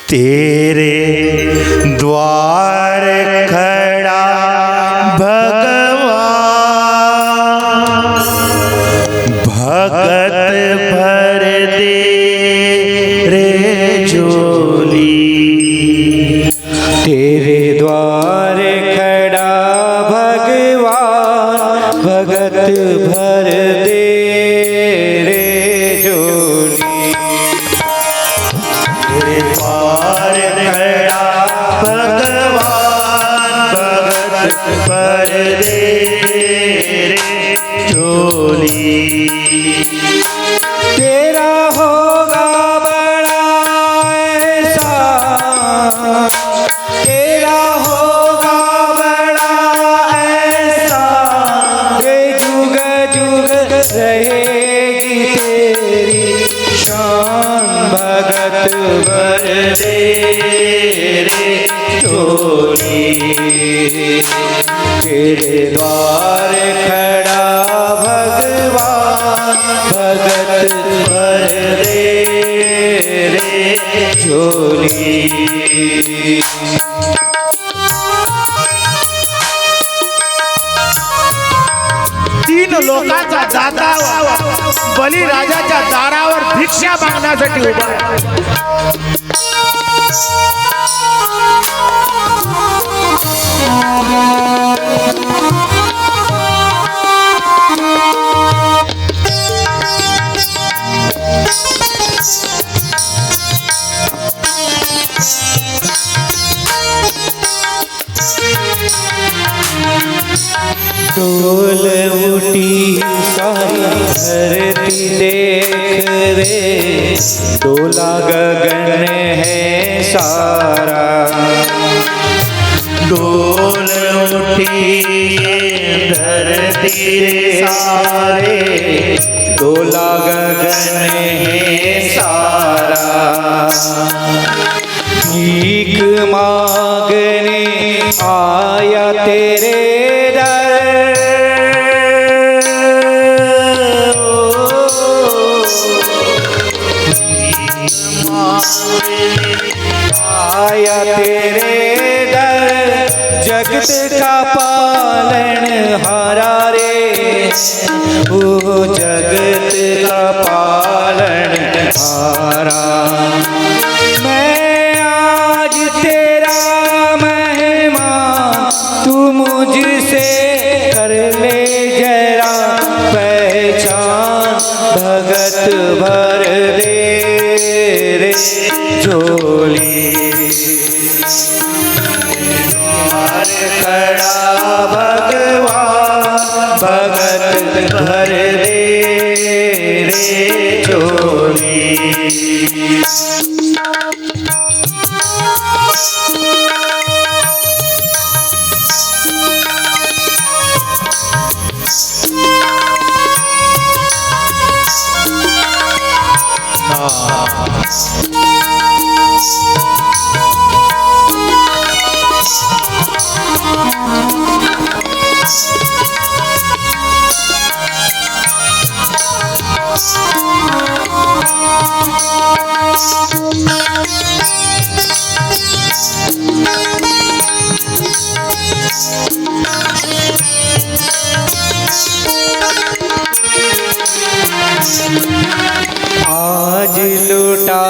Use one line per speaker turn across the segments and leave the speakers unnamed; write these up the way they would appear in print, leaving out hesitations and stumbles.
तेरे द्वार खड़ा भगवान, भगत भर दे रे झोली।
तेरे द्वार खड़ा भगवान, भगत भर दे रे झोली।
तेरे द्वार खड़ा भगवान, भगत भर दे रे झोली।
तेरा होगा बड़ा एहसान, तेरा होगा बड़ा एहसान, ये जुग जुग रहेगी तेरी शान, भगत भर दे रे झोली। तेरे द्वार खड़ा भगवान, भगत भर दे रे झोली।
तीन लोकांचा दाता बलिराजाच्या दारावर भिक्षा मागण्यासाठी उभा आहे।
डोल उठी सारी धरती देख रे, डोला गगन है सारा।
डोल उठी धरती रे सारे,
डोला गगन है सारा। भीख मांगने आया तेरे आया तेरे दर, जगत का पालन हारा रे, ओ जगत का पालन हारा। मैं आज तेरा मेहमान, तू मुझसे कर ले जरा पहचान, भगत भर दे रे झोली।
द्वार खड़ा भगवान, भगत भर दे रे झोली।
आज लुटा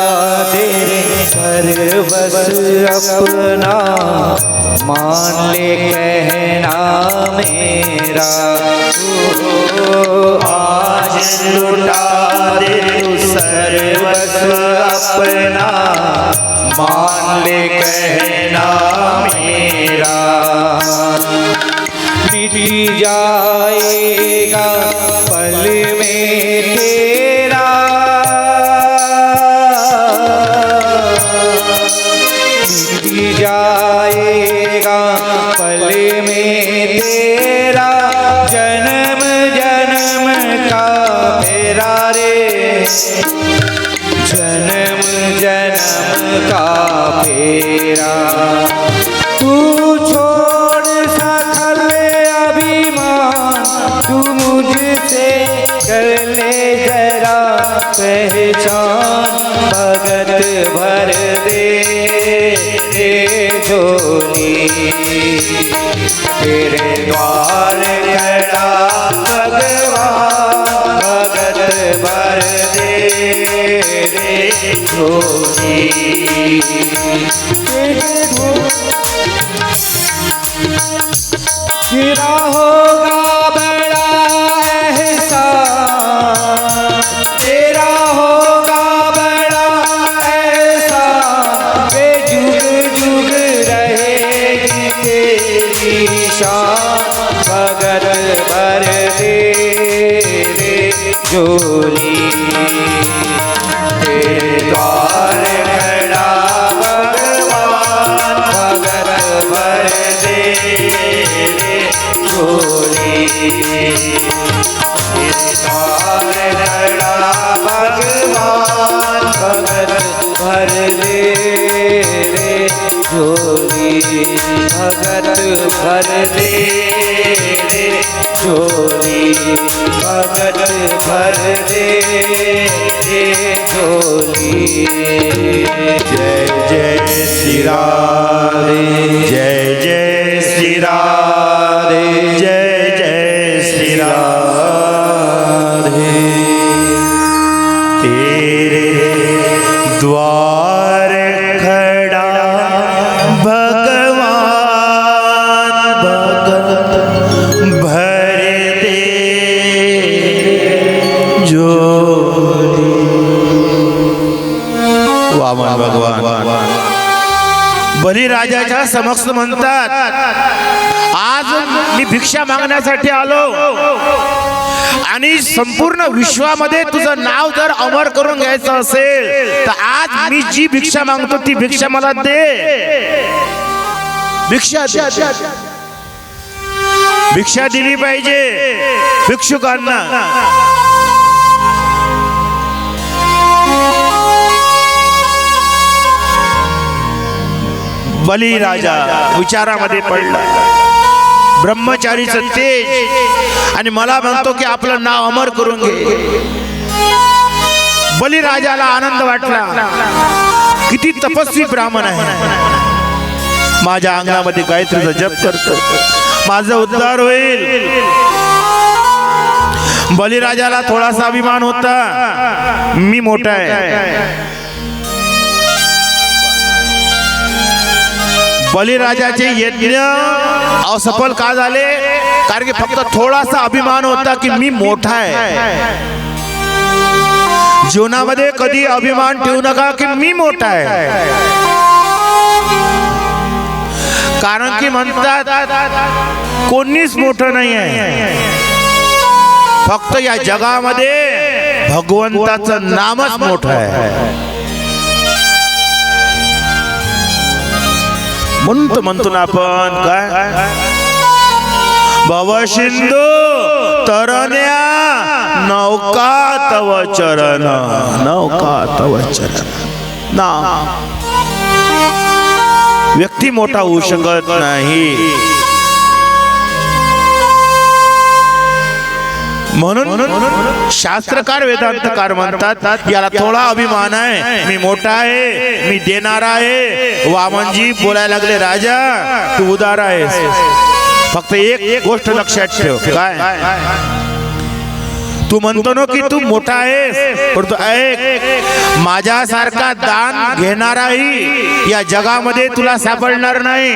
दे सर्वस अपना, मान ले कहना मेरा।
आज लुटा दे तू सर्वस्व अपना, मान ले कहना मेरा।
मिट जाएगा पल में तेरा, मिट जाएगा पल में तेरा, जन्म जन्म का फेरा रे, जन्म जन्म का फेरा। तू छोड़ सकल अभिमान, तू मुझसे कर ले जरा पहचान, भगत भर दे झोली
तेरे द्वार खड़ा भगवान भगत भर दे रे झोली
तेरा होगा बड़ा एहसान तेरा होगा बड़ा एहसान के जुग जुग रहेगी तेरी शान भगत भर दे रे झोली
तेरे द्वार खड़ा भगवान भगत भर दे रे झोली तेरे द्वार खड़ा भगवान भगत
भर दे रे झोली भगत भर दे रे झोली भगत भर दे रे झोली
जय जय श्री राधे जय जय श्री राधे जय जय श्री राधे तेरे द्वार खड़ा भगवान भगत भर दे झोली वामन भगवान बलिराजाच्या समक्ष म्हणतात आज मी भिक्षा मागण्यासाठी आलो आणि संपूर्ण विश्वामध्ये तुझं नाव जर अमर करून घ्यायचं असेल तर आज मी जी भिक्षा मागतो ती भिक्षा मला दे भिक्षा भिक्षा दिली पाहिजे भिक्षुकांना बलिराजा विचारामध्ये पडला ब्रह्मचारीचं तेज आणि मला म्हणतो की आपलं नाव अमर करून घे बलिराजाला आनंद वाटला किती तपस्वी ब्राह्मण आहे माझ्या अंगणामध्ये गायत्रीचा जप करतो माझा उद्धार होईल बलिराजाला थोडासा अभिमान होता मी मोठा आहे बलिराजाचे यज्ञ असफल का झाले कारण की फक्त थोडासा अभिमान होता की मी मोठा आहे जीवनामध्ये कधी अभिमान ठेवू नका की मी मोठा आहे कारण की म्हणतात कोणीच मोठं नाही आहे फक्त या जगामध्ये भगवंताचं नामच मोठं आहे म्हणतो ना आपण काय भव सिंधू तरण्या नौका तव चरण नौका तव चरण ना व्यक्ती मोठा होऊ शकत नाही म्हणून शास्त्रकार वेदांतकार म्हणतात याला थोडा अभिमान आहे मी मोठा आहे मी देणार आहे वामनजी बोलायला लागले राजा तू उदार आहेस फक्त एक गोष्ट लक्षात ठेव काय तू म्हणतो ना की तू मोठा आहेस परंतु ऐक माझ्यासारखा दान घेणाराही या जगामध्ये तुला सापडणार नाही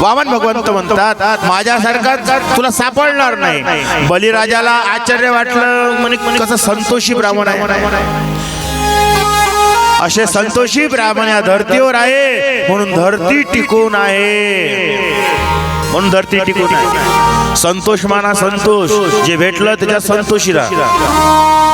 वामन भगवंत म्हणतात माझ्यासारखा तुला सापडणार नाही बलिराजाला आश्चर्य वाटलं म्हणे कसं संतोषी ब्राह्मण आहे असे संतोषी ब्राह्मण या धर्तीवर आहे म्हणून धरती टिकून आहे म्हणून धरती टिकून आहे संतोष माना संतोष जे भेटलं त्याच्या संतोषी राहा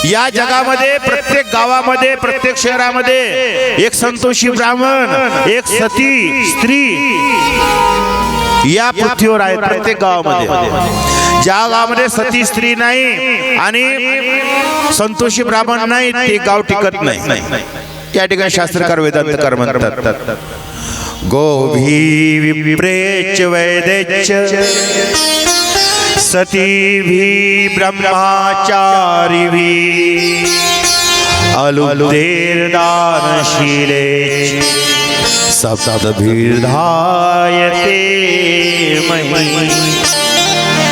या जगामध्ये प्रत्येक गावामध्ये प्रत्येक शहरामध्ये एक संतोषी ब्राह्मण एक सती स्त्री या पृथ्वीवर आहे प्रत्येक गावामध्ये ज्या गावामध्ये सती स्त्री नाही आणि संतोषी ब्राह्मण नाही ते गाव टिकत नाही त्या ठिकाणी शास्त्रकार वेदांतकार म्हणतात गोभी विप्रेच वैदेच सती भी ब्रह्मचारी भी अलुब्धेर दानशीले सप्तभिर्धायते मही.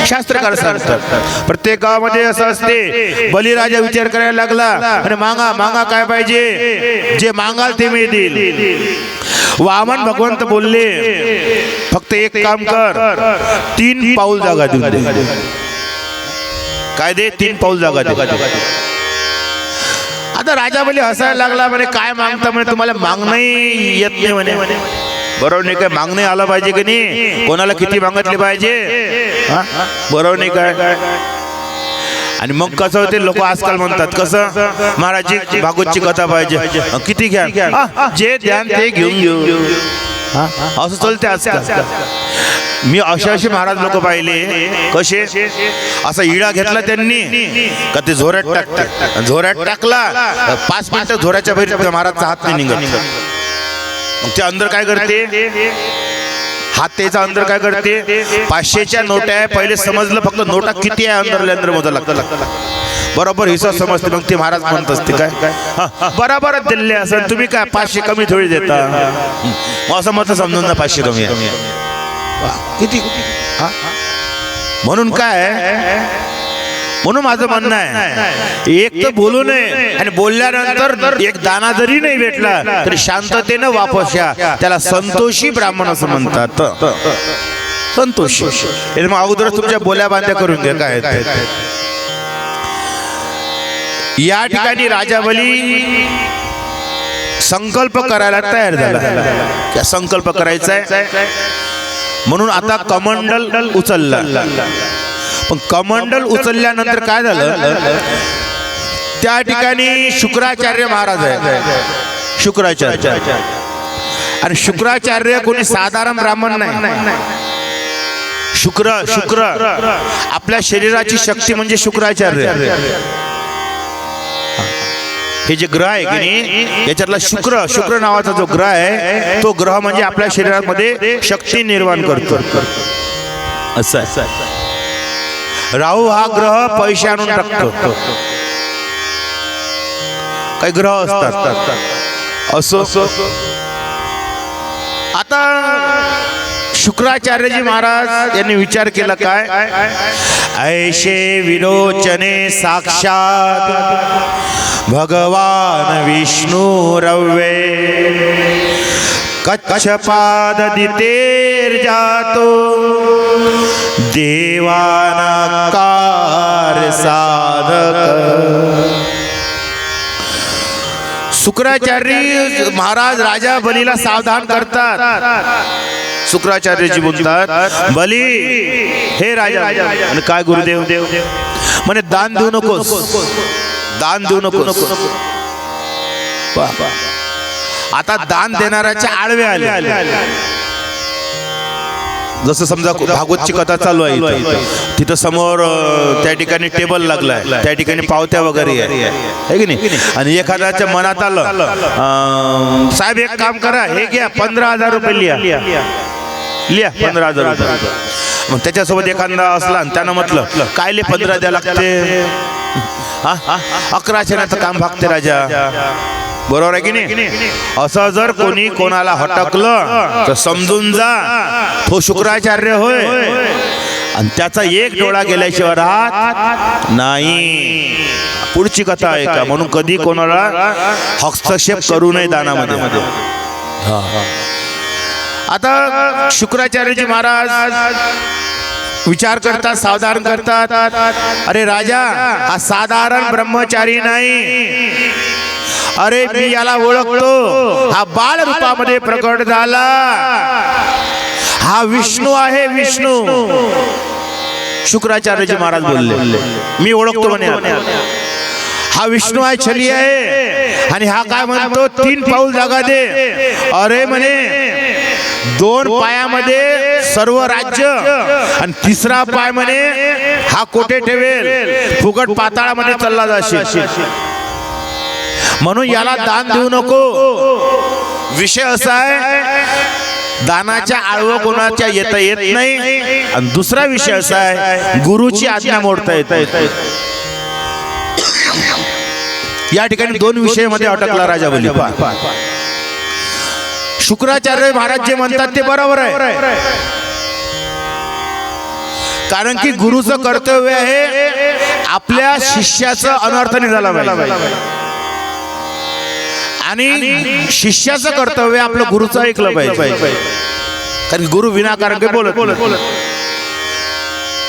शास्त्रकार सांगतात प्रत्येक गावामध्ये असं असते. बलिराजा विचार करायला लागला आणि मागा मागा काय पाहिजे, जे मागाल ते मी देईल. वामन भगवंत बोलले फक्त एक काम कर, 3 पाऊल जागा देऊन दे. काय दे? 3 पाऊल जागा दे. आता राजा बली हसायला लागला, म्हणे काय मागता, म्हणे तुम्हाला मागणंही येत नाही म्हणे. बरोबर नाही काय? मागणे आलं पाहिजे की नाही? कोणाला किती मागितले पाहिजे? बरोबर नाही काय? आणि मग कसं होते, लोक आजकाल म्हणतात कसं, महाराजची भागवतची कथा पाहिजे, किती घ्या, जे ध्यान ते घेऊन घेऊ, असं चालते आजकाल. मी असे महाराज लोक पाहिले कसे, असा इडा घेतला त्यांनी का ते झोऱ्यात टाकतात. झोऱ्यात टाकला 5 मिनिटं झोऱ्याच्या बाहेर महाराजचा हात नाही निघत. मग ते अंदर काय करते, हात त्याचा अंदर काय करते, 500च्या नोटा आहे. पहिले समजलं फक्त नोटा किती आहे अंदर मोजा लागतं. बरोबर हिस्सा समजते. मग ते महाराज म्हणत असते काय, बरोबरच दिले असं, तुम्ही काय 500 कमी थोडी देता. मग असं मत समजून ना 500 कमी आहे किती. म्हणून काय, म्हणून माझं म्हणणं आहे, एक तर बोलू नये आणि बोलल्यानंतर एक दाना जरी नाही भेटला तरी शांततेनं वापस या. त्याला संतोषी ब्राह्मण असं म्हणतात. संतोषी. मग अगोदरच तुमच्या बोल्या बांध्या करून घ्या. काय या ठिकाणी राजा बली संकल्प करायला तयार झाला. संकल्प करायचा आहे म्हणून आता कमंडल उचलला. पण कमंडल उचलल्यानंतर काय झालं, त्या ठिकाणी शुक्राचार्य महाराज आहे. शुक्राचार्य, आणि शुक्राचार्य कोणी साधारण ब्राह्मण नाही. शुक्र आपल्या शरीराची शक्ती म्हणजे शुक्राचार्य. हे जे ग्रह आहे की नाही, याच्यातला शुक्र नावाचा जो ग्रह आहे, तो ग्रह म्हणजे आपल्या शरीरामध्ये शक्ती निर्माण करतो. असं आहे. राहू हा ग्रह पैसे आणून टाकतो. काही ग्रह असतात असो. आता शुक्राचार्यजी महाराज यांनी विचार केला काय, ऐशे विरोचने साक्षात भगवान विष्णू रव्ये कच्छपाद दितेर जातो देवानाकार साधक. शुक्राचार्य महाराज राजा बलीला सावधान करतात. शुक्राचार्यजी बोलतात, बली हे राजा, आणि काय गुरुदेव म्हणे, दान देऊ नकोस, दान देऊ नकोस. आता दान देणाऱ्याच्या आडवे आले. जसं समजा भागवतची कथा चालू आहे, तिथं समोर त्या ठिकाणी टेबल लागलाय, त्या ठिकाणी पावत्या वगैरे आहे की नाही, आणि एखाद्याच्या मनात आलं, साहेब एक काम करा, हे घ्या 15,000 रुपये लिहा 15,000 रुपये. मग त्याच्यासोबत एखादा असला आणि त्यानं म्हटलं काय 15 द्या लागते, 11चं काम भागते राजा. बरोबर आहे की नाही? असं जर कोणी कोणाला हटकलं तर समजून जा तो शुक्राचार्य होय, आणि त्याचा एक डोळा गेल्याशिवाय राहत नाही. पुढची कथा आहे का, म्हणून कधी कोणाला हस्तक्षेप करू नये दानामध्ये. आता शुक्राचार्यजी महाराज विचार करतात, सावधान करतात, अरे राजा हा साधारण ब्रह्मचारी नाही, अरे मी याला ओळखतो, हा बाळ रूपामध्ये प्रकट झाला, हा विष्णू आहे, विष्णू. शुक्राचार्यजी महाराज बोलले, मी ओळखतो म्हणे, हा विष्णू आहे, छली आहे. आणि हा काय म्हणतो, 3 पाऊल जागा दे. अरे म्हणे 2 पायामध्ये सर्व राज्य, आणि 3रा पाय म्हणे हा कोठे ठेवेल, फुकट पाताळामध्ये चालला जाशील, म्हणून याला दान देऊ नको. विषय असा आहे, दानाच्या आळवं कोणाच्या येता येत नाही. आणि दुसरा विषय असा आहे, गुरुची आज्ञा मोडता येत. या ठिकाणी दोन विषयामध्ये अटकला राजा बली. शुक्राचार्य महाराज जे म्हणतात ते बरोबर आहे, कारण की गुरुचं कर्तव्य आहे आपल्या शिष्याचं अनर्थ नाही झाला पाहिजे, आणि शिष्याचं कर्तव्य आपलं गुरुचं ऐकलं पाहिजे, कारण गुरु विनाकारण काही बोलत.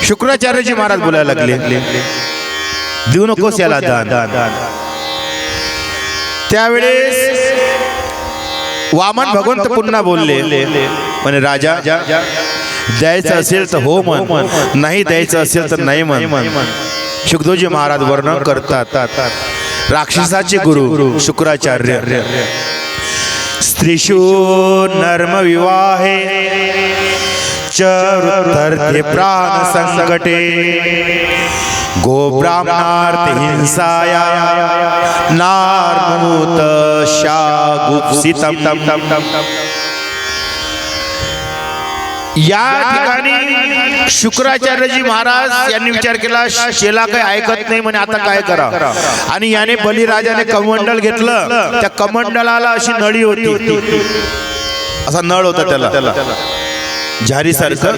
शुक्राचार्यजी महाराज बोलायला लागले, देऊ नकोस याला दान. त्यावेळेस वामन भगवंत पुन्हा बोलले, म्हणे राजा द्यायचं असेल तर हो म्हण, नाही द्यायचं असेल तर नाही म्हण. शुकदेवजी महाराज वर्णन करतात, राक्षसाचे गुरु शुक्राचार्य. स्त्रीषु नर्म विवाहे च वृद्धर्थे प्राण संकटे गोब्राह्मणार्थ हिंसाया नार्मूत शागुप्सितम. या ठिकाणी शुक्राचार्यजी महाराज यांनी विचार केला, शेला काही ऐकत नाही म्हणे, आता काय करा. आणि याने बलिराजाने कमंडल घेतलं, त्या कमंडलाला अशी नळी होती, असा नळ होता त्याला झारी सारखं.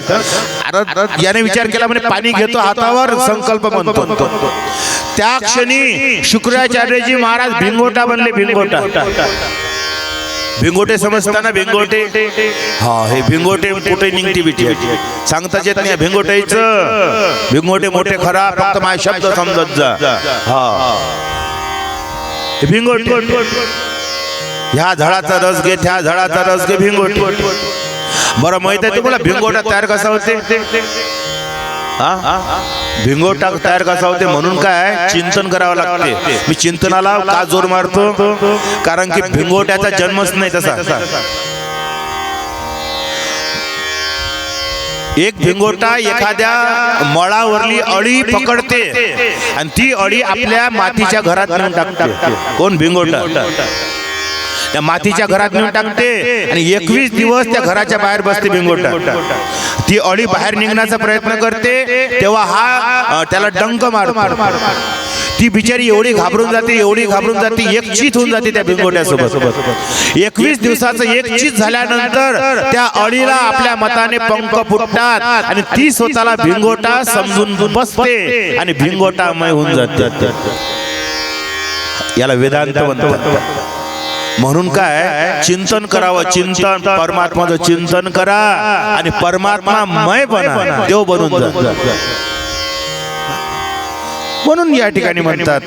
याने विचार केला म्हणे पाणी घेतो हातावर, संकल्प म्हणतो. त्या क्षणी शुक्राचार्यजी महाराज भिंगोटा बनले. भिंगोटे समजताना भिंगोटे, हा हे भिंगोटे कुठे निघते बिटी सांगताच येत नाही. भिंगोटे मोठे खरा, फक्त माझे शब्द समजत जा. हा भिंगोटे, ह्या झाडाचा रस घे, त्या झाडाचा रस घे, भिंगोटे. बरं माहित आहे तुम्हाला भिंगोटा तयार कसा होते? भिंगोटा तयार कसा होते म्हणून काय चिंतन करावं लागते. मी चिंतनाला का जोर मारतो, कारण की भिंगोट्याचा जन्मच नाही तसा. एक भिंगोटा एखाद्या मळावरली अळी पकडते आणि ती अळी आपल्या मातीच्या घरात नेऊन टाकते. कोण? भिंगोटा. त्या मातीच्या घरात नेऊन टाकते आणि 21 दिवस त्या घराच्या बाहेर बसते भिंगोटा. ती अळी बाहेर निघण्याचा प्रयत्न करते, तेव्हा हा त्याला डंक मारतो. ती बिचारी एवढी घाबरून जाते, एकचीत होऊन जाते त्या भिंगोट्यासोबत. 21 दिवसाचं एकचीत झाल्यानंतर त्या अळीला आपल्या मताने पंख फुटतात आणि ती स्वतःला भिंगोटा समजून बसते आणि भिंगोटामय होऊन जाते. याला वेदांत म्हणतात. म्हणून काय चिंतन करावं, चिंतन परमात्माचं चिंतन करा आणि परमात्मामय बना, देव बनून जा. म्हणून या ठिकाणी म्हणतात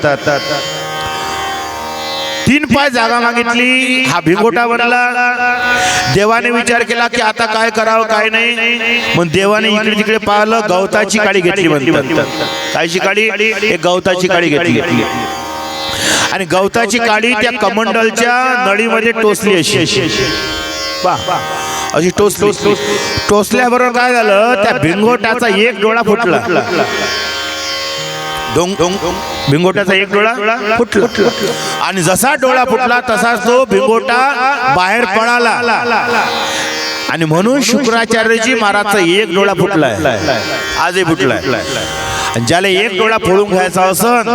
3 पाय जागा मागितली, हा भिंगोटा बनला. देवाने विचार केला की आता काय करावं काय नाही. मग देवाने इकडे तिकडे पाहिलं, गवताची काडी घेतली म्हणतात. कायची काडी? एक गवताची काडी घेतली आणि गवताची काडी त्या कमंडलच्या नळीमध्ये टोचली. अशी टोचल्याबरोबर काय झालं, त्या भिंगोटाचा एक डोळा फुटला. भिंगोटाचा एक डोळा फुटला आणि जसा डोळा फुटला तसाच तो भिंगोटा बाहेर पळाला. आणि म्हणून शुक्राचार्यजी महाराजचा एक डोळा फुटलाय, आजही फुटलाय. ज्याला एक डोळा फोडून घ्यायचा असन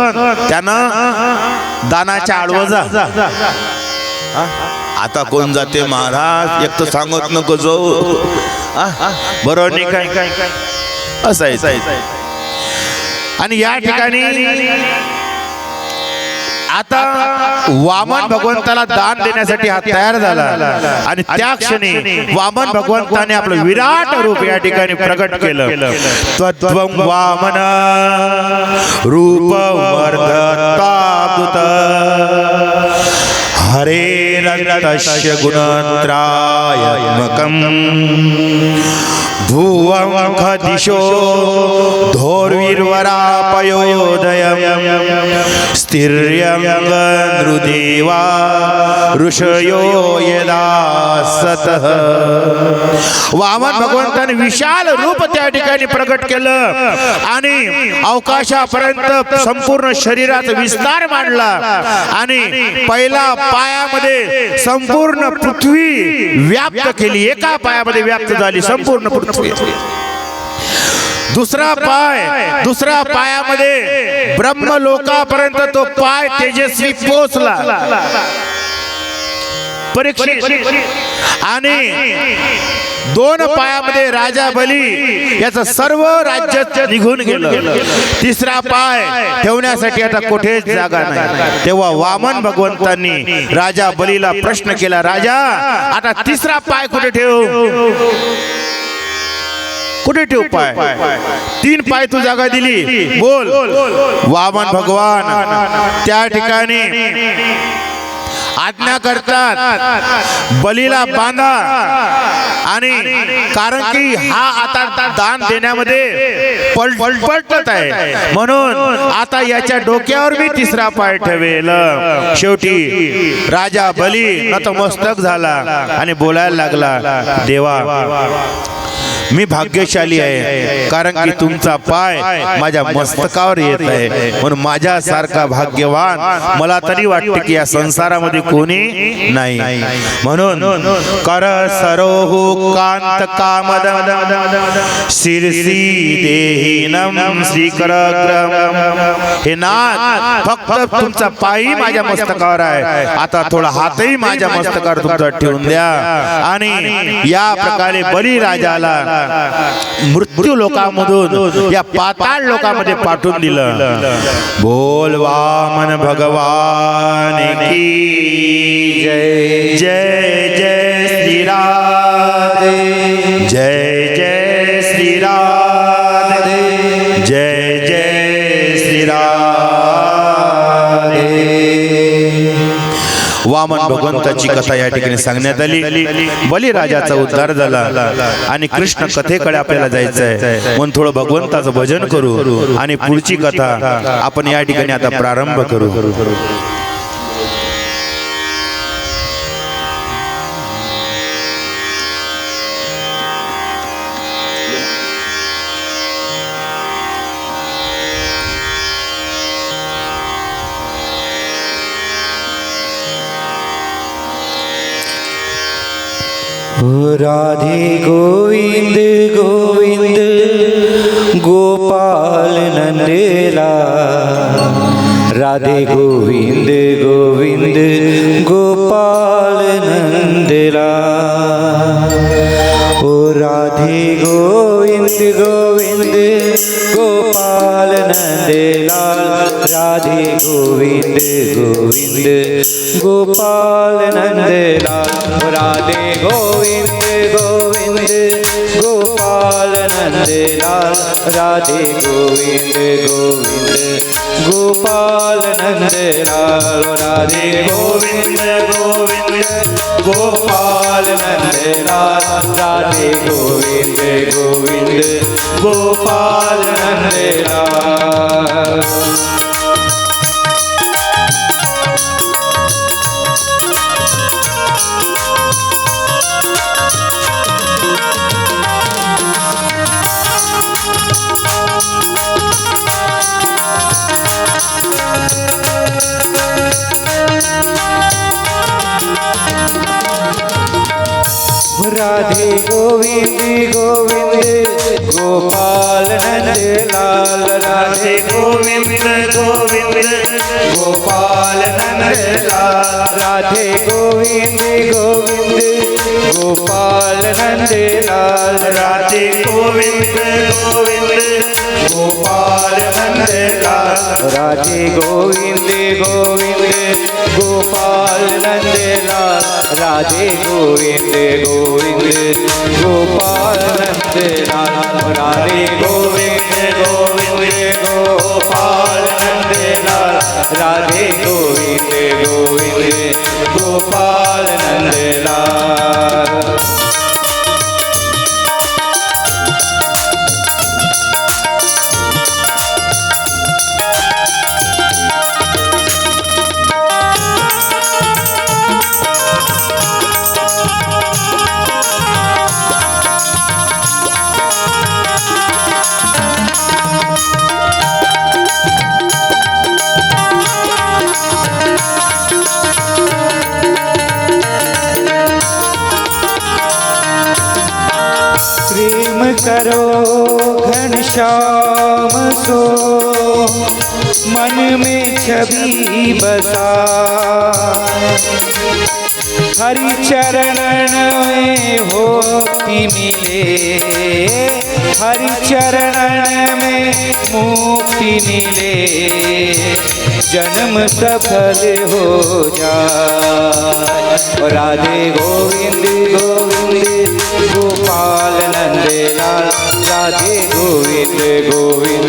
त्यानं दानाच्या आडवं जा. आता कोण जाते महाराज, एक तर सांगत नको जाऊ, बरोबर नाही काय असं आहे. आणि या ठिकाणी आता वामन भगवंताला दान देण्यासाठी हा तयार झाला आणि त्या क्षणी वामन भगवंताने आपलं विराट रूप या ठिकाणी प्रकट केलं. त्वं वामन रूप वर्धतादुत हरेरन्तस्य गुणत्रायत्मकम् भुवं खदिशो धोर्विर्वरापयोदयम् स्थिर्यं नृदेवा ऋषयो यदा सतः. वामन भगवंताने विशाल रूप त्या ठिकाणी प्रकट केलं आणि अवकाशापर्यंत संपूर्ण शरीराचा विस्तार मांडला आणि पहिला पायामध्ये संपूर्ण पृथ्वी व्याप्त केली. एका पायामध्ये व्याप्त झाली संपूर्ण पृथ्वी. दुसरा पायामध्ये ब्रह्मलोकापर्यंत तो पाय तेजस्वी पोचला. परीक्षित आणि 2 पायामध्ये राजा बली याचं सर्व राज्य निघून गेलं. तिसरा पाय ठेवण्यासाठी आता कुठेच जागा नाही. तेव्हा वामन भगवंतांनी राजा बलीला प्रश्न केला, राजा आता तिसरा पाय कुठे ठेवू? कुठे ठेवू पाय? 3 पाय तू जागा दिली, बोल. वामन भगवान त्या ठिकाणी आज्ञा करतात, बलीला बांधा. आणि कारण की हा आता दान देण्यामध्ये पलटत आहे, म्हणून आता याच्या डोक्यावर मी तिसरा पाय ठेवेल. शेवटी राजा बली नतमस्तक झाला आणि बोलायला लागला, देवा मी भाग्यशाली आहे, कारण की तुमचा पाय माझ्या मस्तकावर येत आहे, म्हणून माझ्यासारखा भाग्यवान मला तरी वाटते की या संसारामध्ये कोणी नाही. म्हणून कर सरोह कांत कामद शिरसी देहिनम श्रीकरग्रम. हे नाथ, फक्त तुमचा पायही माझ्या मस्तकावर आहे, आता थोडा हातही माझ्या मस्तकावर तुमचा ठेवून द्या. आणि या प्रकारे बलिराजाला मृत्यू लोकामधून या पाताळ लोकामध्ये पाठवून दिलं. बोल वामन भगवान की जय. जय जय श्री राधे. जय जय श्री राधे. जय जय श्री राधे. वामन भगवंताची कथा या ठिकाणी सांगण्यात आली. बलिराजाचा उद्धार झाला आणि कृष्ण कथेकडे आपल्याला जायचं आहे, म्हणून थोडं भगवंताचं भजन करू आणि पुढची कथा आपण या ठिकाणी आता प्रारंभ करू.
राधे गोविंद गोविंद गोपाल नंदला. राधे गोविंद गोविंद गोपाल नंदला. ओ राधे गोविंद गोविंद गोपाल नंदलाल. राधे गोविंद गोविंद गोपाल नंदलाल. राधे गोविंद गोविंद गोपाल नंदलाल. राधे गोविंद गोविंद गोपाल नंदलाल. राधे गोविंद गोविंद गोपाल नंदलाल. राधे गोविंद गोविंद गोपाल नंदलाल. राधे गोविंद गोविंद गोपाल नंदलाल. राधे गोविंद गोविंद गोपाल नंदलाल. राधे गोविंद गोविंद गोपाल नंदलाल. राधे गोविंद गोविंद गोपाल नंदलाल. राधे गोविंद गोविंद गोपाल नंदलाल. राधे गोविंद गोविंद गोपाल नंदलाल. राधे गोविंद गोविंद गोपाल नंदलाल. राधे गोविंद गोविंद गोपाल नंदलाल. प्रेम करो घन श्याम सो मन में छवि बसा हरि चरणन में होती मिले हरि चरणन में मुक्ति मिले जन्म सफल हो जाए। राधे गोविंद गोविंद गोपाल नंद लाल राधे गोविंद गोविंद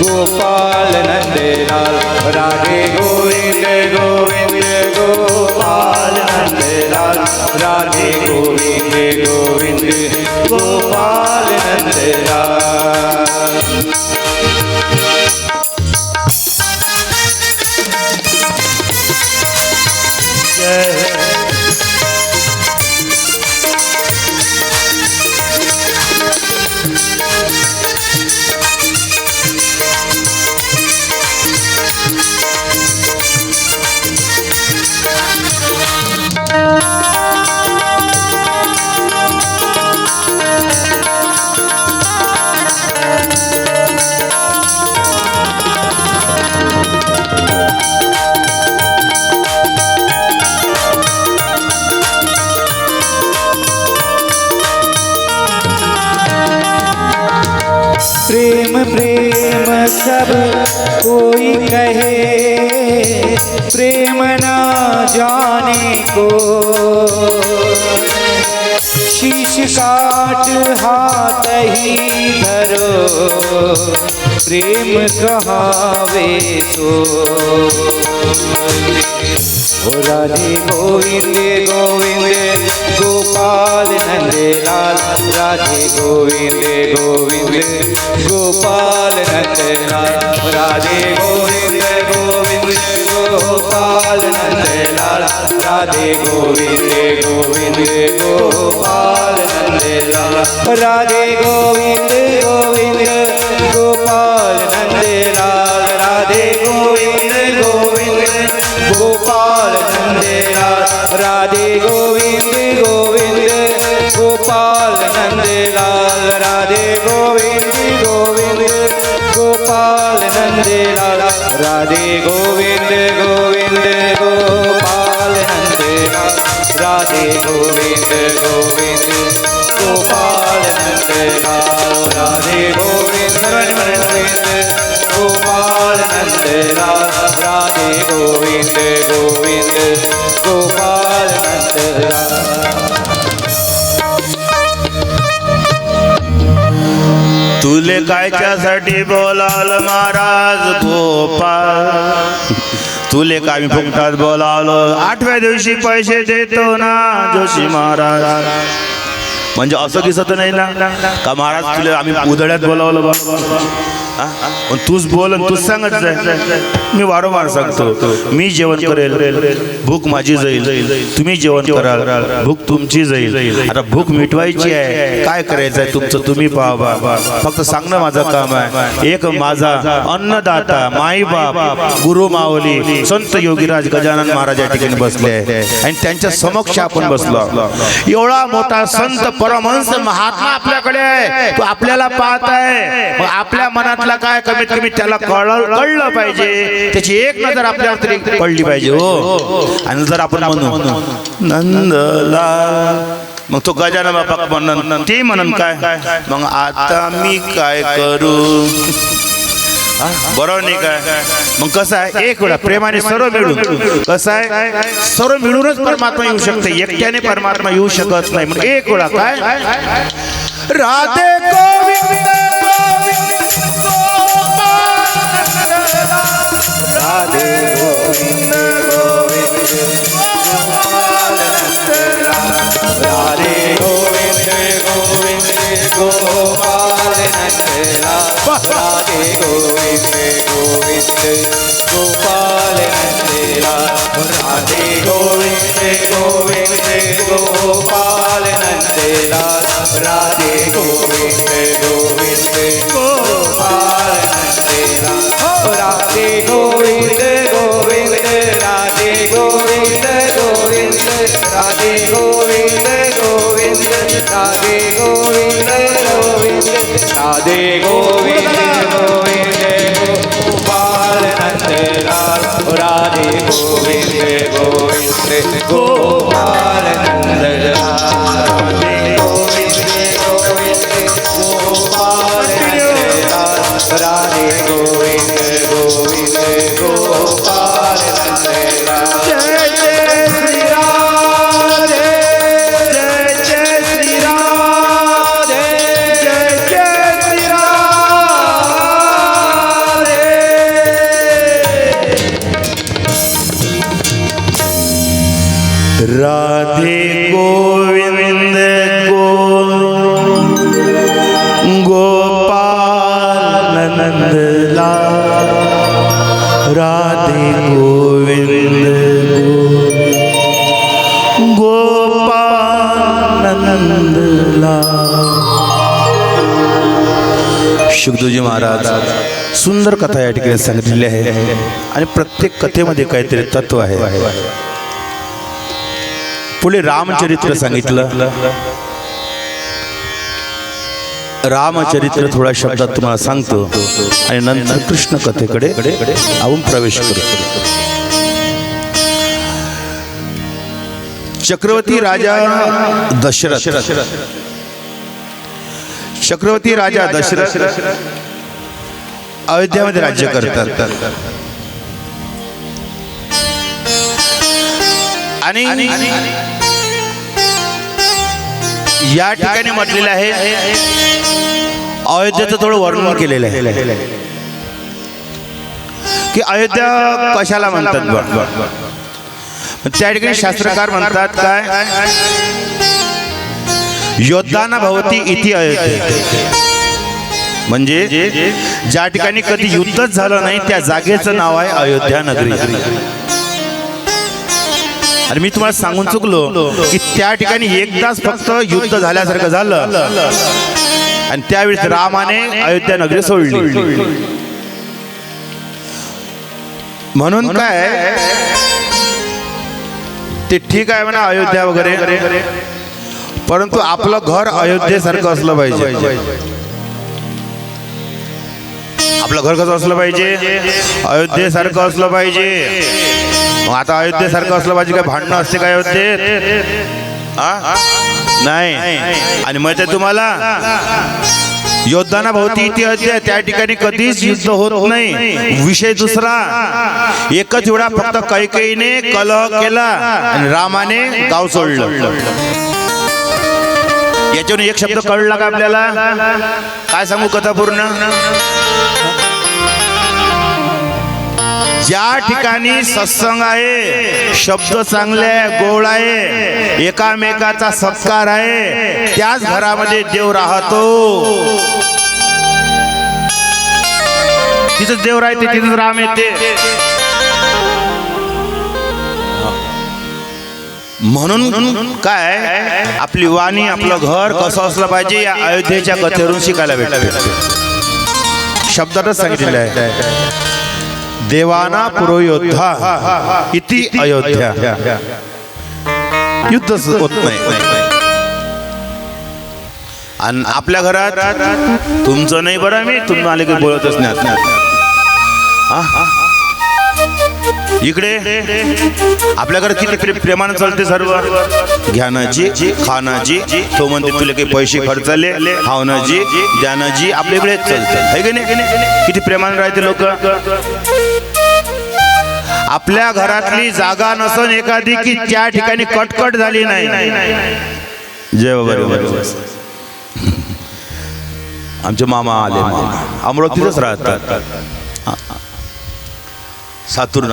गोपाल नंद लाल राधे गोविंद गोविंद गोपाल नंद लाल राधे गोविंद गोविंद गोपाल नंद लाल। प्रेम प्रेम सब कोई कहे प्रेम ना जाने को शीश काट हाथ ही धरो प्रेम कहावे तो। राधे गोविंद गोविंद गोपाल नंद लाल राधे गोविंद गोविंद गोपाल नंद लाल राधे गोविंद गोविंद गोपाल नंद लाल राधे गोविंद गोविंद गोपाल नंद लाल राधे गोविंद गोविंद गोपाल नंद लाल राधे गोविंद गोविंद गोपाल नंद लाल राधे गोविंद गोविंद गोपाल नंद लाल राधे गोविंद गोविंद गोपाल नंद लाल राधे गोविंद गोविंद गोपाल नंद लाल राधे गोविंद गोविंद गोपाल नंद लाल राधे गोविंद गोविंद गोपाल नंद लाल राधे गोविंद गोविंद गोपाल नंद लाल।
तुले कायच्यासाठी बोलावलं महाराज गोपाल तुले का मी फुकटात बोलावलं 8व्या दिवशी पैसे देतो ना जोशी महाराज म्हणजे असं दिसत नाही ना का महाराज तुला आम्ही उधळ्यात बोलावलं बा तूच बोल तूच सांगत जाय मी वारंवार सांगतो मी जेवण करेल भूक माझी जाईल तुम्ही जेवण कराल भूक तुमची जाईल आता भूक मिटवायची आहे काय करायचं आहे तुमचं तुम्ही पहा फक्त सांगणं माझं काम आहे एक माझा अन्नदाता माई बाप गुरु माऊली संत योगीराज गजानन महाराज या ठिकाणी बसले आहे आणि त्यांच्या समक्ष आपण बसलो एवढा मोठा संत परमहंस महात्मा आपल्याकडे आहे तो आपल्याला पाहत आहे मग आपल्या मनातला काय कमीत कमी त्याला कळलं पाहिजे त्याची एक नजर आपल्यावर तरी पडली पाहिजे हो आणि जर आपण म्हणू नंदला मग तो गजानन बाप्पा म्हणन ते म्हणन काय मग आता मी काय करू बरोबर नाही काय मग कसं आहे एक वेळा प्रेमाने सर्व मिळून कसं आहे सर्व मिळूनच परमात्मा येऊ शकते एकट्याने परमात्मा येऊ शकत नाही मग एक वेळा काय राधे गोविंद
राधे गोविंद गोविंद गोपाल नंद राधे गोविंद गोविंद गोपाल नंद राधे गोविंद गोविंद गोपाल नंद राधे गोविंद गोविंद गोपाल नंद राधे गोविंद गोविंद गोपाल नंद राधे गोविंद गोविंद राधे गोविंद गोविंद राधे गोविंद गोविंद राधे गोविंद गोविंद राधे गोविंद गोपाल नंद राधे गोविंद गोविंद गोपाल नंद राधे गोविंद गोविंद गोपाल नंद राधे
जय जय श्री राधे जय जय श्री राधे जय जय श्री राधे राधे गोविंद गोपाल नंद लाल राधे गोविंद गोपाल नंद लाल. शुकदेवजी महाराज सुंदर कथा या ठिकाणी सांगितलेली आहे आणि प्रत्येक कथेमध्ये काहीतरी तत्व आहे. पुढे रामचरित्र सांगितलं. रामचरित्र थोड्या शब्दात तुम्हाला सांगतो आणि नंतर कृष्ण कथेकडे आपण प्रवेश करतो. चक्रवर्ती राजा दशरथ अयोध्यामध्ये राज्य करतात आणि या ठिकाणी म्हटलेलं आहे अयोध्येचं थोडं वर्णन केलेलं आहे की अयोध्या कशाला म्हणतात बघ. त्या ठिकाणी शास्त्रकार म्हणतात काय योद्धाना भवती इति अयोध्या, म्हणजे ज्या ठिकाणी कधी युद्धच झालं नाही त्या जागेचं नाव आहे अयोध्या नगरी. आणि मी तुम्हाला सांगून चुकलो की त्या ठिकाणी एकदाच फक्त युद्ध झाल्यासारखं झालं आणि त्यावेळेस रामाने अयोध्या नगरी सोडली. म्हणून काय ते ठीक आहे म्हणा अयोध्या वगैरे, परंतु आपलं घर अयोध्येसारखं असलं पाहिजे. आपलं घर कसं असलं पाहिजे अयोध्येसारखं असलं पाहिजे. मग आता अयोध्येसारखं असलं पाहिजे काय भांडणं असते काय अयोध्येत नाही. आणि मग ते तुम्हाला योद्धाना भोवती इति अयोध्या त्या ठिकाणी कधीच युद्ध होत नाही. विषय दुसरा एकच वेळा फक्त कैकेयीने कलह केला आणि रामाने गाव सोडलं. याच्यावरून एक शब्द कळला का आपल्याला? काय सांगू कथा पूर्ण. ज्या ठिकाणी सत्संग आहे, शब्द चांगले आहे, गोड आहे, एकामेकाचा सत्कार आहे, त्याच घरामध्ये देव राहतो. तिथंच देव राहते, तिथंच राम येते. म्हणून काय आपली वाणी आपलं घर कसं असलं पाहिजे या अयोध्येच्या कथेवरून शिकायला भेटते. शब्दातच सांगितलेलं आहे देवाना पुरोयोद्धा इति अयोध्या. युद्धच होत नाही. आणि आपल्या घरात तुमचं नाही बरं मी तुम्हाला काही बोलतच नाही. इकडे आपल्या घरात किती प्रेमानं चालते सर्व. घ्यानाची खानाची तो म्हणते तुला काही पैसे खर्चले हावनाची द्यानाची आपल्या इकडे चालते है की नाही. किती प्रेमानं राहते लोक. आपल्या घरातली जागा नसन एखादी की त्या ठिकाणी कटकट झाली नाही. जय बाबा. आमचे मामा आले, अमरावतीतच राहतात. सातूर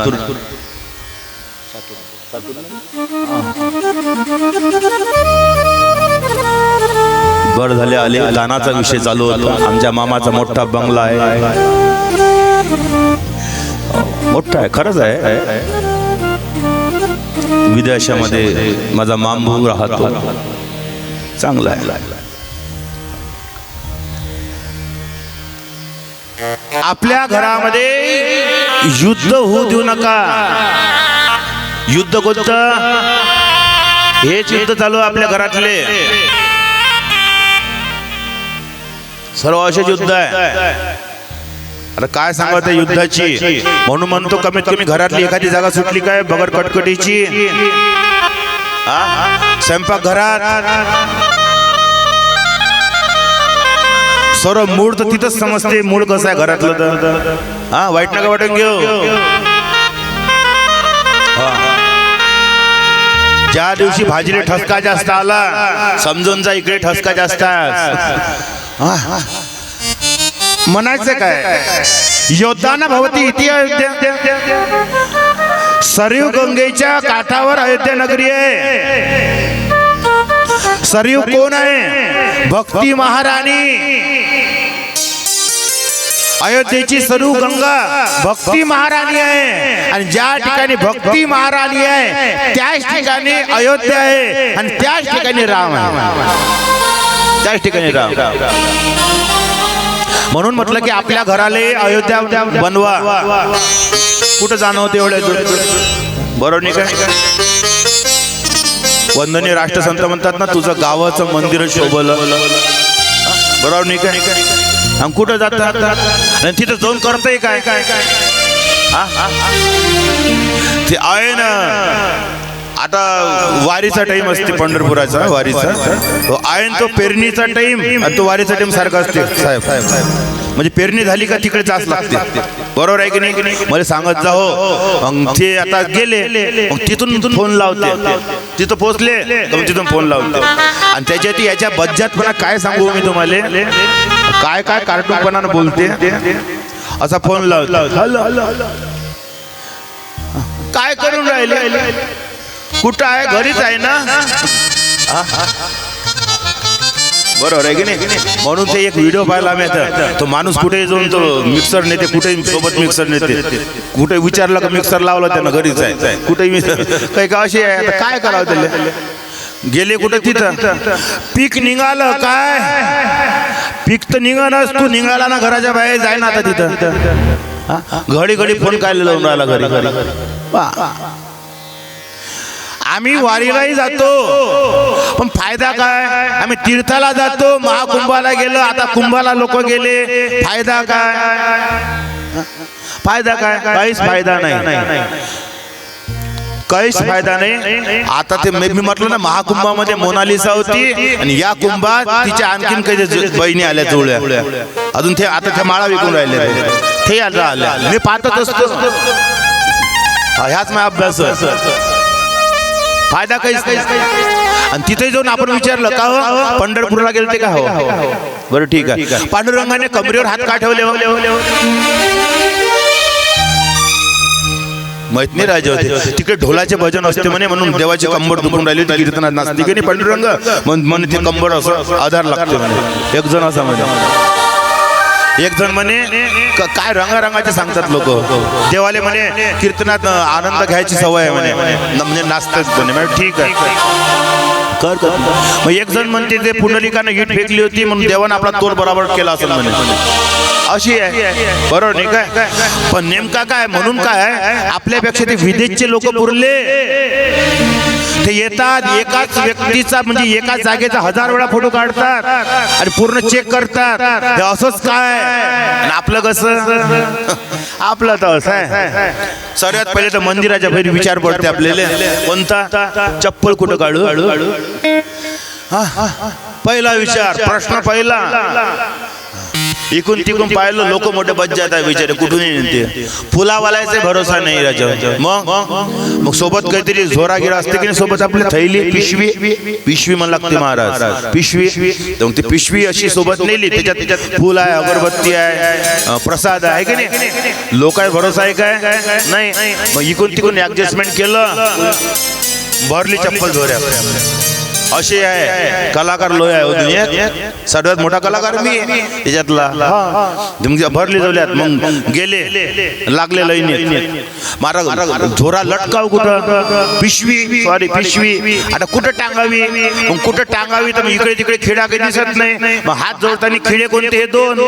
बरं झाले आले. गाण्याचा विषय चालू होता. आमच्या मामाचा मोठा बंगला आहे, मोठा आहे खरंच आहे. विदेशामध्ये माझा मामू राहतो, चांगला आहे. आपल्या घरामध्ये युद्ध होऊ देऊ नका. युद्ध कोणतं? हेच युद्ध चालू आपल्या घरातले सर्व असे युद्ध आहे. आता काय सांगत आहे युद्धाची, म्हणून म्हणतो कमीत कमी घरातली एखादी जागा सुटली काय बगर कटकटीची, स्वयंपाक घरात सर्व मूळ तर तिथंच समजते, मूळ कसं आहे घरातलं तर वाईट नका वाटून घेऊ. ज्या दिवशी भाजीला ठसका जास्त आला समजून जा इकडे ठसका जास्त म्हणायचं काय, योद्धाना भवती इति अयोध्या. सरयू गंगेच्या काठावर अयोध्या नगरी आहे. सरयू कोण आहे? भक्ती महाराणी. अयोध्येची सरयू गंगा भक्ती महाराणी आहे, आणि ज्या ठिकाणी भक्ती महाराणी आहे त्याच ठिकाणी अयोध्या आहे, आणि त्याच ठिकाणी राम आहे, त्याच ठिकाणी राम. म्हणून म्हटलं की आपल्या घराले अयोध्या बनवा. कुठं जाणं होतं एवढ्या दूर, बरोबर नाही काय? वंदनीय राष्ट्रसंत म्हणतात ना, तुझं गावाचं मंदिर शोभलं, बरोबर नाही काय? आणि कुठं जातात आणि तिथं जाऊन करतंय काय? ते आहे ना, आता वारीचा टाइम असते पंढरपुराचा, वारीचा आहे तो पेरणीचा टाइम, आणि तो वारीचा टाइम सारखा असते साहेब. म्हणजे पेरणी झाली का तिकडे जाच लागते, बरोबर आहे की नाही? मला सांगत जा हो. मग ते आता गेले, मग तिथून फोन लावते, तिथं पोहोचले मग तिथून फोन लावते. आणि त्याच्यात याच्या बज्जातपणा काय सांगू मी तुम्हाला, काय काय कार्टूनपणानं बोलते. असा फोन लावतो, काय करून राहिले, कुठं आहे, घरीच आहे ना, बरोबर आहे की नाही? म्हणून ते एक व्हिडिओ पाहिला मी आता, तो माणूस कुठे जाऊन तो मिक्सर नेते, कुठे सोबत मिक्सर नेते, कुठे विचारलं का मिक्सर लावला त्यानं, घरीच आहे, कुठेही काही का अशी आहे. आता काय करावं त्याला, गेले कुठे तिथं, पीक निघालं काय, पीक तर निघालच, तू निघाला ना घराच्या बाहेर जाय ना आता तिथं, घडी घडी फोन काय लावून राहिला घरी घरी. आम्ही वारीलाही जातो पण फायदा काय, आम्ही तीर्थाला जातो, महाकुंभाला गेलो, आता कुंभाला लोक गेले, फायदा काय, फायदा काय, काहीच फायदा नाही, काहीच फायदा नाही. आता ते मी म्हटलं ना, महाकुंभामध्ये मोनालिसा होती, आणि या कुंभात तिच्या आणखीन काही बहिणी आल्या जुळल्या, अजून ते आता त्या माळा विकून राहिले, ते आता आल्या, मी पाहतच असतो. ह्याच माझा अभ्यास, फायदा काहीच नाही. आणि तिथे जाऊन आपण विचारलं का हो पंढरपूरला गेलते का, हो बरं ठीक आहे. पांडुरंगाने कमरेवर हात का ठेवले, माहित नाही राजा होते तिकडे, ढोलाचे भजन असते म्हणे, म्हणून देवाची कंबर दुखून राहिली होती, कीर्तनात नाचते की नाही पांडुरंग, म्हणे ते कंबर असं आधार लागते म्हणे. एक जण असा म्हणे, एक जण म्हणे काय रंगारंगाचे सांगतात लोक, देवाले म्हणे कीर्तनात आनंद घ्यायची सवय आहे म्हणे, म्हणजे नाचतात म्हणे, ठीक आहे कर कर. मग एक जण म्हणते ते पुंडलिकाने ईट फेकली होती म्हणून देवाने आपला तोल बरोबर केला असेल म्हणे, अशी आहे, बरोबर नाही काय? पण नेमका काय, म्हणून काय आपल्यापेक्षा ते विदेशचे लोक पुरले, ते येतात एकाच व्यक्तीचा म्हणजे एकाच जागेचा 1000 वेळा फोटो काढतात आणि पूर्ण चेक करतात, हे असंच काय. आणि आपलं कसं, आपलं तर असं आहे, सर्वात पहिले तर मंदिराच्या बाहेर विचार पडते आपल्याला, कोणता चप्पल कुठं काढू, पहिला विचार, प्रश्न पहिला. इकून तिकून पाहिलं, लोक मोठे बज्जात आहे बिचारे, कुठूनही नेते, फुलावालायचा भरोसा नाही राजा. मग सोबत काहीतरी झोरा गिरा असते की नाही, सोबत आपली थैली, पिशवी मला लागते महाराज, पिशवी. मग ती पिशवी अशी सोबत नेली, त्याच्यात फुल आहे, अगरबत्ती आहे, प्रसाद आहे की नाही, लोकांचा भरोसा आहे काय नाही. मग इकून तिकून ऍडजस्टमेंट केलं, भरली चप्पल झोऱ्या, अशी आहे. कलाकार लोय आहे दुनियेत, सर्वात मोठा कलाकार मी त्याच्यातला, भरली जाऊल्यात. मग गेले, लागले लाईनीत, मारा झोरा लटकाव कुठं, पिशवी, सॉरी पिशवी, आता कुठं टांगावी, मग कुठं टांगावी, तर इकडे तिकडे खिडा काही दिसत नाही. मग हात जोडताना खिडे कोणते, हे दोन,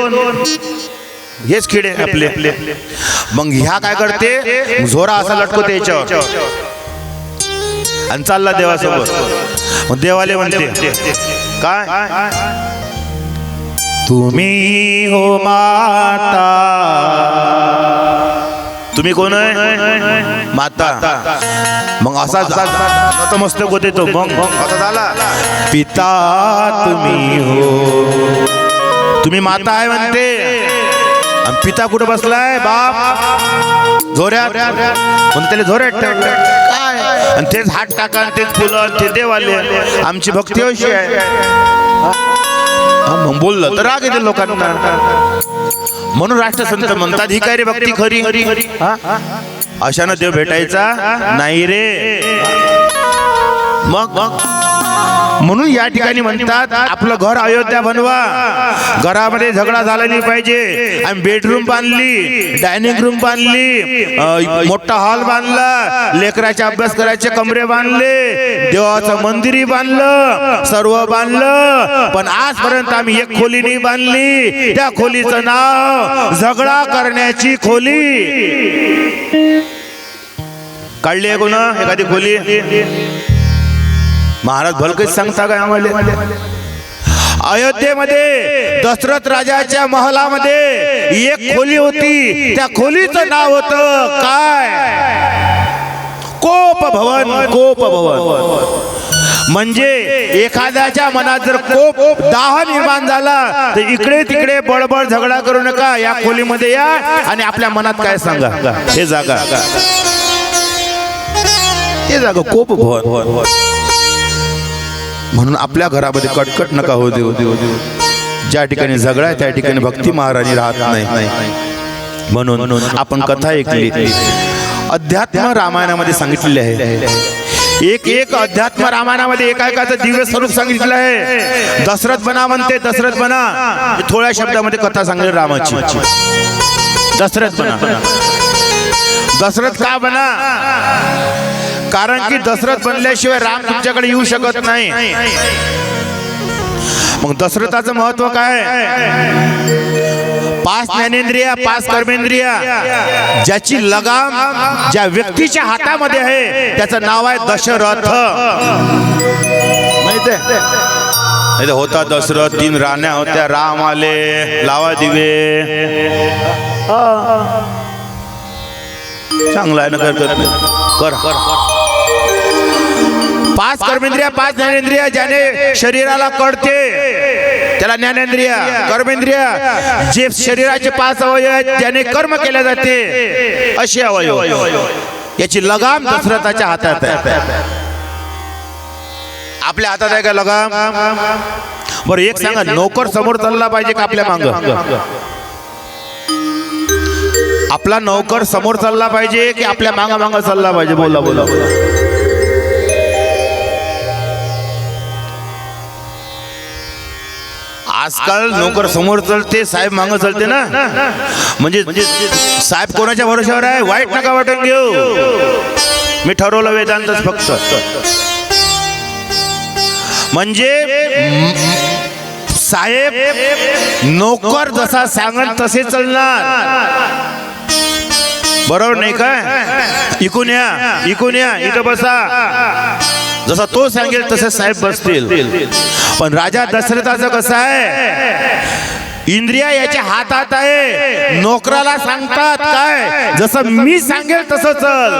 हेच खिडे आपले. मग ह्या काय करते, झोरा असा लटकवते याच्यावर आणि चालला देवासोबत. मग देवाले म्हणते काय, तुम्ही हो माता. तुम्ही कोण आहे? माता. मग असा नतमस्तक होते तो. मग असा झाला पिता तुम्ही हो. तुम्ही माता आहे म्हणते आणि पिता कुठं बसलाय? बाप झोऱ्यात. म्हणून त्याला झोऱ्यात ठेवलं काय? आणि तेच हात टाका आणि तेच फुलं ते देवाले. आमची भक्ती अशी आहे. मग बोललं तर राग येते लोकांना. म्हणून राष्ट्रसंत म्हणतात ही काय रे भक्ती खरी. अशानं देव भेटायचा नाही रे. मग म्हणून या ठिकाणी म्हणतात आपलं घर अयोध्या बनवा. घरामध्ये झगडा झाला नाही पाहिजे. आम्ही बेडरूम बांधली, डायनिंग रूम बांधली, मोठा हॉल बांधला, लेकराचे अभ्यास करायचे कमरे बांधले, देवाचं मंदिरही बांधलं, सर्व बांधलं. पण आजपर्यंत आम्ही एक खोली नाही बांधली. त्या खोलीचं नाव झगडा करण्याची खोली. काढली आहे कोण एखादी खोली? महाराज भलकच सांगता काय आम्हाला? अयोध्येमध्ये दशरथ राजाच्या महलामध्ये एक खोली होती. त्या खोलीचं नाव होतं काय? कोप भवन. कोप भवन म्हणजे एखाद्याच्या मनात जर कोप दाह निर्माण झाला तर इकडे तिकडे बडबड झगडा करू नका. या खोलीमध्ये या आणि आपल्या मनात काय सांगा. हे जागा कोप भवन. म्हणून आपल्या घरामध्ये कटकट नका हो देऊ. ज्या ठिकाणी झगडा आहे त्या ठिकाणी भक्ती महाराणी राहत नाही. म्हणून आपण कथा ऐकली. अध्यात्म रामायणामध्ये सांगितलेले आहे. एक अध्यात्म रामायणामध्ये एकाचं दिव्य स्वरूप सांगितलं आहे. दशरथ बना म्हणते. दशरथ बना थोड्या शब्दामध्ये कथा सांगली रामाची. दशरथ बना. दशरथ का बना? कारण की दशरथ बनल्याशिवाय राम तुमच्याकडे येऊ शकत नाही. मग दशरथाचं महत्व काय? 5 ज्ञानेंद्रिया 5 कर्मेंद्रिया ज्याची लगाम ज्या व्यक्तीच्या हातामध्ये आहे त्याचं नाव आहे दशरथ. माहिती होता दशरथ. 3 राण्या होत्या. राम आले लावा दिवे. चांगला आहे ना? कर 5 कर्मेंद्रिया 5 ज्ञानेंद्रिया ज्याने शरीराला कळते त्याला ज्ञानेंद्रिया. कर्मेंद्रिया जे शरीराचे 5 अवयव आहेत ज्याने कर्म केले जाते असे अवयव. याची लगाम दशरथाच्या हातात आहे. आपल्या हातात आहे का लगाम? बरं एक सांगा, नोकर समोर चालला पाहिजे का आपल्या मागं? आपला नौकर समोर चालला पाहिजे की आपल्या मागा मागा चालला पाहिजे? बोला बोला. आजकाल नोकर समोर चलते, साहेब मागं चलते ना. म्हणजे साहेब कोणाच्या भरोशावर आहे? वाईट नका वाटून घेऊ. मी ठरवलं वेदांतच फक्त. म्हणजे साहेब नोकर जसा सांगल तसे चालणार. बरोबर नाही काय? इकून या इथं बसा. जसा तो सांगेल तसे साहेब बसतील. पण राजा दशरथाचं कसं आहे? इंद्रिया याच्या हातात आहे. नोकराला सांगतात काय? जसं मी सांगेल तसं चल.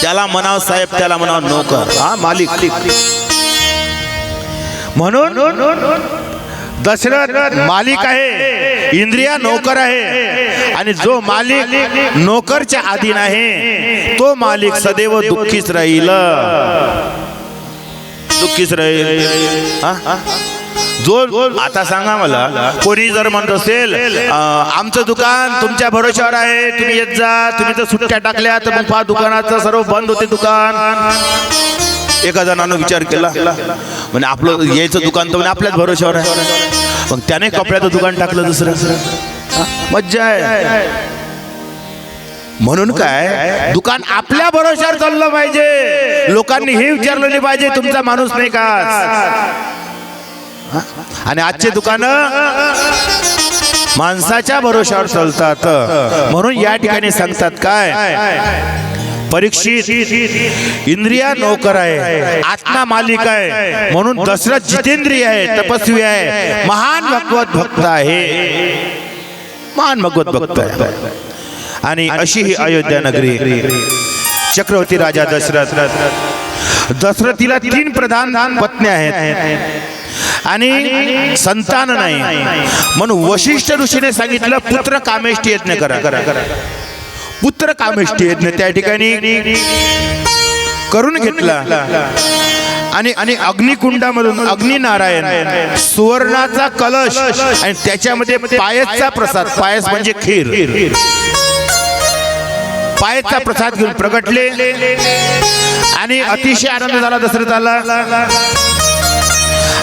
त्याला म्हणाव साहेब, त्याला म्हणाव नोकर. हा मालिक. म्हणून दशरथ मालिक आहे, इंद्रिया नोकर आहे. आणि जो मालिक नोकरच्या अधीन आहे तो मालिक सदैव दुःखीच राहील. दुःखीच राहील. जो आता सांगा मला, कोणी जर म्हणत असेल आमचं दुकान तुमच्या भरोशावर आहे, तुम्ही येत जा. तुम्ही तर सुट्ट्या टाकल्या तर मग दुकानाचं सर्व बंद होते दुकान. एका जणानं विचार केला म्हणजे आपलं यायचं दुकान तर आपल्याच भरोशावर आहे. मग त्याने कपड्याचं दुकान टाकलं दुसरं. मज्जा आहे. म्हणून काय, दुकान आपल्या भरोशावर चाललं पाहिजे. लोकांनी हे विचारलं नाही पाहिजे तुमचा माणूस नाही का. आणि आजचे दुकानं माणसाच्या भरोशावर चालतात. म्हणून या ठिकाणी सांगतात काय, परीक्षित इंद्रिया नौकर आहे, आत्मा मालिक आहे, म्हणून दशरथ जितेंद्रिय आहे, तपस्वी आहे, महान भगवत भक्त आहे, महान भगवत भक्त आहे. आणि अशी ही अयोध्या नगरी. चक्रवर्ती राजा दशरथीला 3 प्रधान पत्नी आहेत आणि संतान नाही, म्हणून वशिष्ठ ऋषीने सांगितलं पुत्र कामेष्टी यज्ञ करा. पुत्र कामेष्टी यज्ञ त्या ठिकाणी करून घेतला. आणि अग्निकुंडामधून अग्निनारायण सुवर्णाचा कलश आणि त्याच्यामध्ये पायसचा प्रसाद, पायस म्हणजे खीर, पायसचा प्रसाद घेऊन प्रगटले. आणि अतिशय आनंद झाला दशरथाला.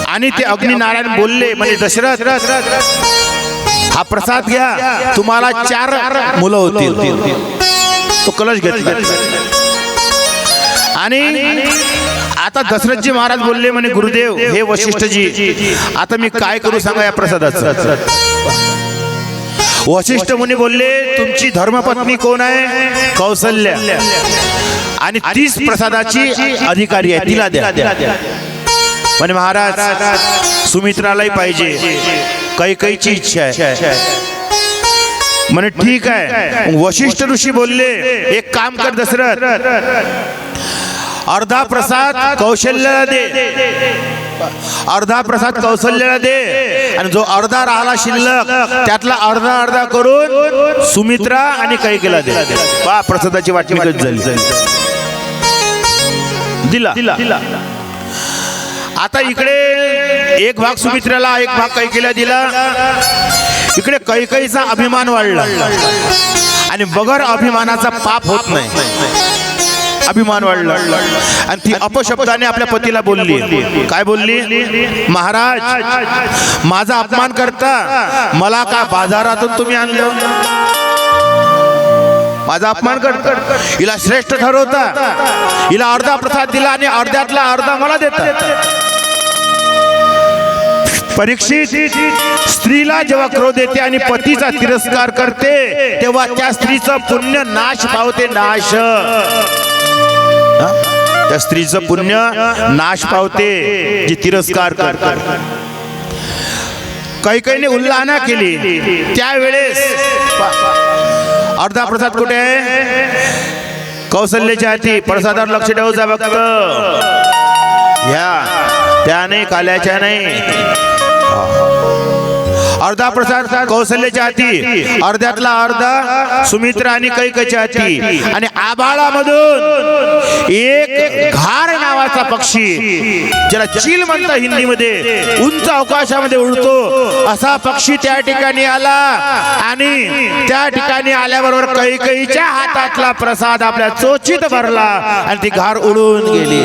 आणि ते अग्निनारायण बोलले, म्हणजे दशरथ हा प्रसाद घ्या, तुम्हाला 4 मुलं होतील. तो कलश घेतला. आणि आता दशरथजी महाराज बोलले, म्हणे गुरुदेव हे वशिष्ठजी, आता मी काय करू सांगा या प्रसादाचं. वशिष्ठ मुनी बोलले, तुमची धर्मपत्नी कोण आहे? कौसल्या. आणि 30 प्रसादाची अधिकारी आहे, तिला द्या. म्हणे महाराज सुमित्रालाही पाहिजे, कैकेयीची इच्छा आहे. म्हणे ठीक आहे. वशिष्ठ ऋषी बोलले, एक काम कर दशरथ, अर्धा प्रसाद कौशल्याला दे, अर्धा प्रसाद कौशल्याला दे, आणि जो अर्धा राहिला शिल्लक त्यातला अर्धा करून सुमित्रा आणि कैकेयीला दे. पहा प्रसादाची वाटणी कशी झाली. दिला. आता इकडे एक भाग सुमित्राला, एक भाग कैकेयीला दिला. इकडे कैकेयीचा अभिमान वाढला आणि बगर अभिमानाचा पाप होत नाही. अभिमान वाढला आणि ती अपशब्दाने आपल्या पतीला बोलली. काय बोलली? महाराज माझा अपमान करता, मला का बाजारातून तुम्ही आणलं? माझा अपमान करता, हिला श्रेष्ठ ठरवता, हिला अर्धा प्रसाद दिला आणि अर्ध्यातला अर्धा मला देता. परीक्षित स्त्रीला जेव्हा क्रोध येते आणि पतीचा तिरस्कार करते, तेव्हा त्या स्त्रीचं पुण्य नाश पावते. नाश, त्या स्त्रीचं पुण्य नाश पावते जी तिरस्कार करते. कैकेयीने उल्लाहना केली. त्यावेळेस अर्धा प्रसाद कुठे आहे? कौशल्याच्या हाती. प्रसादावर लक्ष ठेवू जा फक्त, ह्या त्या नाही, काल्याच्या नाही. अर्धा प्रसाद कौशल्याच्या हाती, अर्ध्यातला अर्धा सुमित्रा आणि कैकेयीच्या हाती. आणि आभाळामधून एक घार नावाचा पक्षी, ज्याला चिल म्हणतात हिंदीमध्ये, उंच अवकाशामध्ये उडतो, असा पक्षी त्या ठिकाणी आला. आणि त्या ठिकाणी आल्याबरोबर कैकेयीच्या हातातला प्रसाद आपल्या चोचीत भरला आणि ती घार उडून गेली.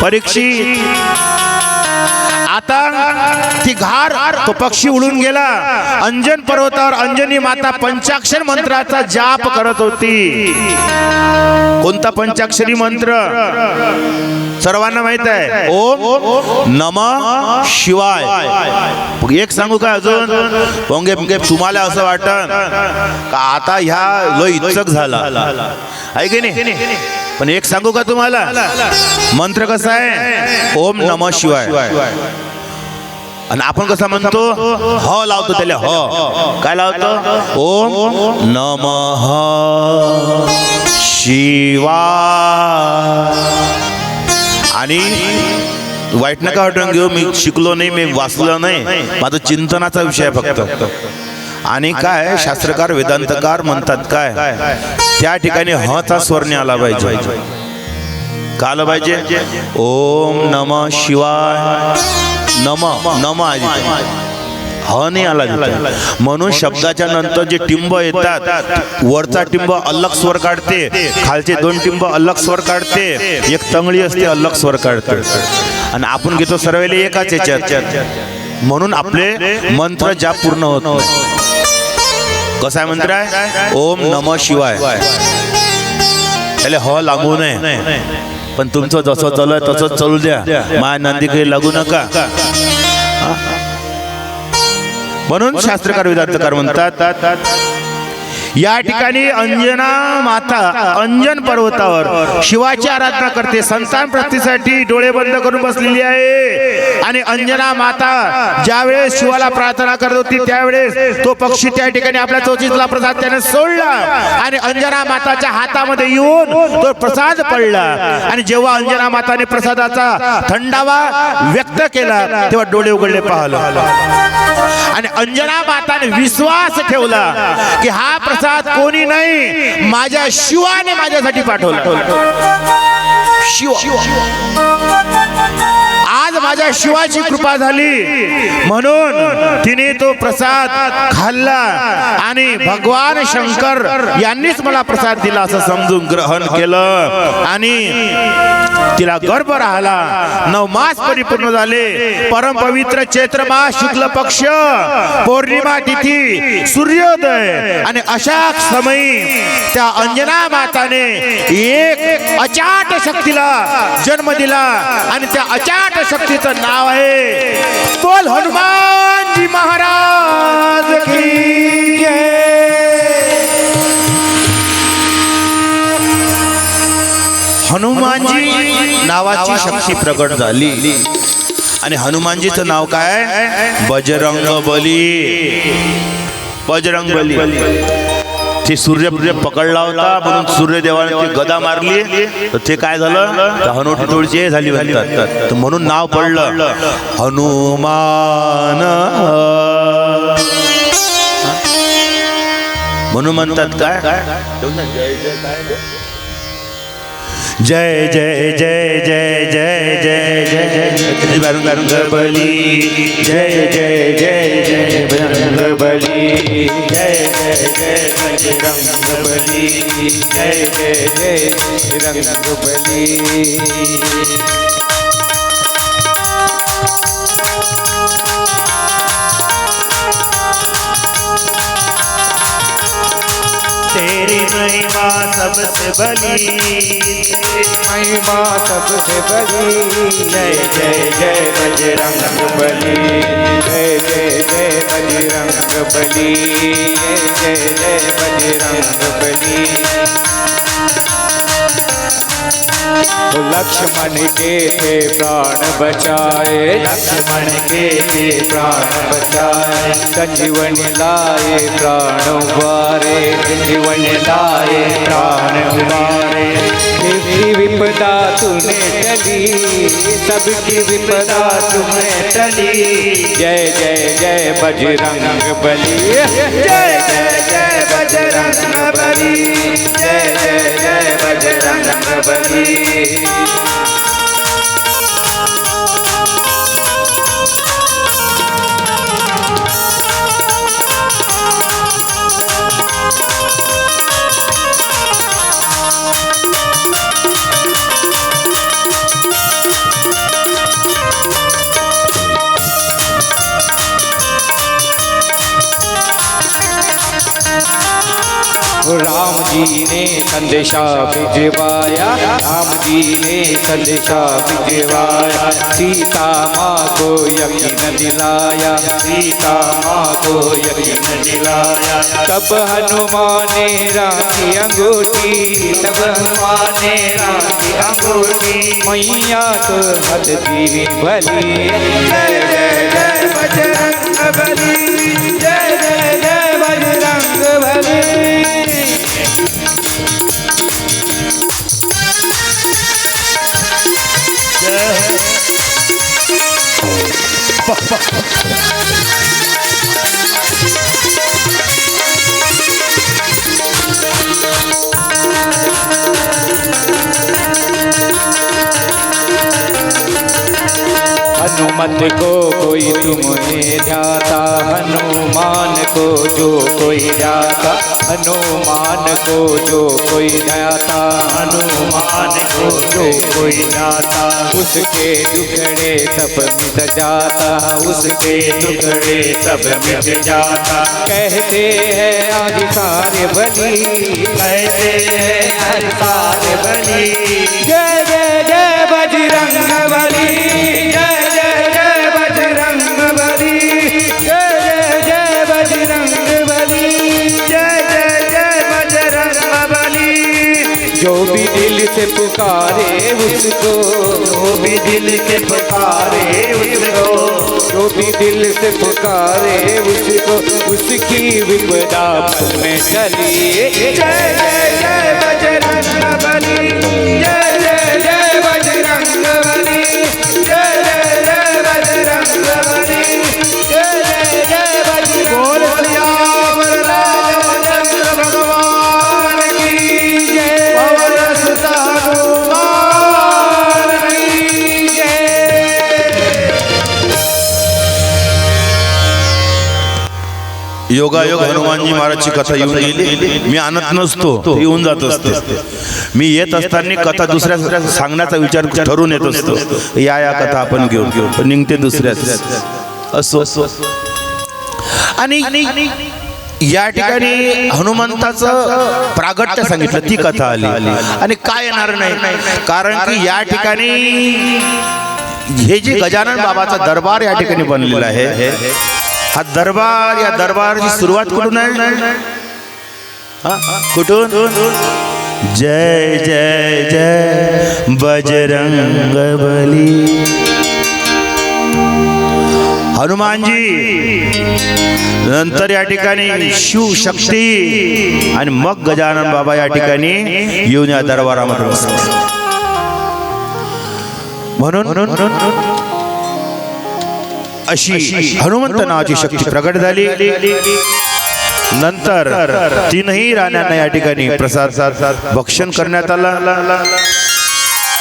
परीक्षित आता ती घार, तो पक्षी उडून गेला. अंजन पर्वतावर अंजनी माता पंचाक्षर मंत्राचा जाप करत होती. कोणता पंचाक्षरी मंत्र? सर्वांना माहित आहे, ओम नमः शिवाय. एक सांगू का अजून? पोंगे तुम्हाला असं वाटत का आता ह्या लो इच्छक झाला आहे की नाही? पण एक सांगू का तुम्हाला, मंत्र कसा आहे? ओम नमः शिवाय. आणि आपण कसं म्हणतो? ह लावतो त्याला. ह काय लावतो? ओम नमः शिवाय. आणि वाईट नका वाटून घेऊ, मी शिकलो नाही, मी वाचलो नाही, माझं चिंतनाचा विषय फक्त. आणि काय शास्त्रकार वेदांतकार म्हणतात काय, त्या ठिकाणी ह चा स्वरने आला पाहिजे. का आला पाहिजे? ओम नमः शिवाय. नम ह नाही आला. म्हणून शब्दाच्या नंतर जे टिंब येतात, वरचा टिंब अलग स्वर काढते, खालचे 2 टिंब अलग स्वर काढते, एक तंगळी असते अलग स्वर काढते. आणि आपण घेतो सर्वेले एकाच याच्यात, म्हणून आपले मंत्र जाप पूर्ण होत. कसा मंत्र आहे? ओम नमः शिवाय. त्याला ह लागू नये, पण तुमचं जसं चालू आहे तसंच चालू द्या. माया नंदीकडे लागू नका. म्हणून शास्त्रकार वेदांतकार म्हणतात, या ठिकाणी अंजना माता अंजन पर्वतावर शिवाची आराधना करते, संतान प्राप्तीसाठी डोळे बंद करून बसलेली आहे. आणि अंजना माता ज्या वेळेस शिवाला प्रार्थना करत होती त्यावेळेस तो पक्षी त्या ठिकाणी आपल्या चोचीतला प्रसाद त्याने सोडला आणि अंजना माताच्या हातामध्ये येऊन तो प्रसाद पडला. आणि जेव्हा अंजना माताने प्रसादाचा थंडावा व्यक्त केला तेव्हा डोळे उघडले पाहिलं. आणि अंजना माताने विश्वास ठेवला की हा प्रसाद कोणी नाही, माझ्या शिवाने माझ्यासाठी पाठवला. शिव आज माझ्या शिवाची कृपा झाली म्हणून तिने तो प्रसाद खाल्ला आणि भगवान शंकर यांनीच मला प्रसाद दिला असं समजून ग्रहण केलं. आणि तिला गर्भ राहिला. 9 मास परिपूर्ण झाले. परम पवित्र चैत्र मास शुक्ल पक्ष पौर्णिमा तिथी सूर्योदय आणि अशा समयी त्या अंजना माताने एक अचाट शक्तीला जन्म दिला आणि त्या अचाट शक्तीचं नाव आहे बोल हनुमानजी महाराज की जय. हनुमानजी नावाची शक्ती प्रकट झाली आणि हनुमानजीचं नाव काय? बजरंग बली. बजरंग बली ते सूर्य पकडला होता म्हणून सूर्यदेवाने ती गदा मारली तर ते काय झालं, हनुवटी थोडीशी झाली म्हणतात, म्हणून नाव पडलं हनुमान. म्हणून म्हणतात काय जय जय जय जय जय जय जय जय बजरंग बली. जय जय जय जय बजरंग बली. जय जय जय बजरंग बली.
जय जय जय बजरंग बली.
तेरी महिमा सबसे बली.
महिमा सबसे बली. जय जय जय बजरंग बली. जय जय जय बजरंग बली. जय जय जय बजरंग बली. लक्ष्मण के थे प्राण बचाए. लक्ष्मण के थे प्राण बचाए. संजीवन लाए प्राण उबारे. संजीवन लाए प्राण उबारे. सबकी विपदा तूने टली. सबकी विपदा तुम्हें टली. जय जय जय बजरंग बली. जय जय जय बजरंग बली. जय जय जय बजरंग बली. राम जी ने संदेशा भिजवाया. राम जी ने संदेशा भिजवाया. सीता माँ को यकीन दिलाया. सीता माँ को यकीन दिलाया. तब हनुमान ने राखी अंगूठी. तब हनुमान ने राखी अंगूठी. मैया तो हद दी भली. जय जय जय बजरंग बली. जय जय जय बजरंग बली. हनुमत को कोई तुम्हें ध्याता. हनुमान को जो कोई ध्याता. हनुमान को जो कोई ध्याता. हनुमान को जो कोई ध्याता. उसके दुखड़े सब मिट जाता. उसके दुखड़े सब मिट जाता. कहते हैं आज सारे बली. कहते हैं आज सारे बली. जय जय जय बजरंग बली. जय जय जय बजरंग बली. जय जय जय बजरंग बली. जय जय जय से पुकारे उसको,
जो भी दिल के पुकारे उसको,
जो भी दिल से पुकारे उसको, उसकी विपदा मन में चली। जय जय जय बजरंग बली, जय जय जय बजरंग बली, जय जय जय बजरंग बली, जय जय जय बजरंग।
बोल सियावर रामचंद्र भगवान की जय, पवन सुत हनुमान की जय। योगायोग हनुमानजी महाराजची कथा येऊन गेली. मी आणत नसतो, ती येऊन जात असते. मी येत असताना कथा दुसऱ्या सांगण्याचा विचार ठरून येत असतो. या कथा आपण घेऊ, पण निघते दुसऱ्याच असो. आणि या ठिकाणी हनुमंताचं प्रागट्य सांगितलं, ती कथा आली. आणि काय येणार नाही, कारण की या ठिकाणी हे जे गजानन बाबाचा दरबार या ठिकाणी बनलेला आहे, हा दरबार, या दरबाराची सुरुवात कुठून आहे? कुठून? जय जय जय बजरंग बली. हनुमानजी नंतर या ठिकाणी शिव शक्ती, आणि मग गजानन बाबा या ठिकाणी येऊन या दरबारामध्ये बसले. म्हणून अशी हनुमंत नावाची शक्ती प्रगट झाली. नंतर तीनही राण्यांना या ठिकाणी प्रसाद भक्षण करण्यात आला.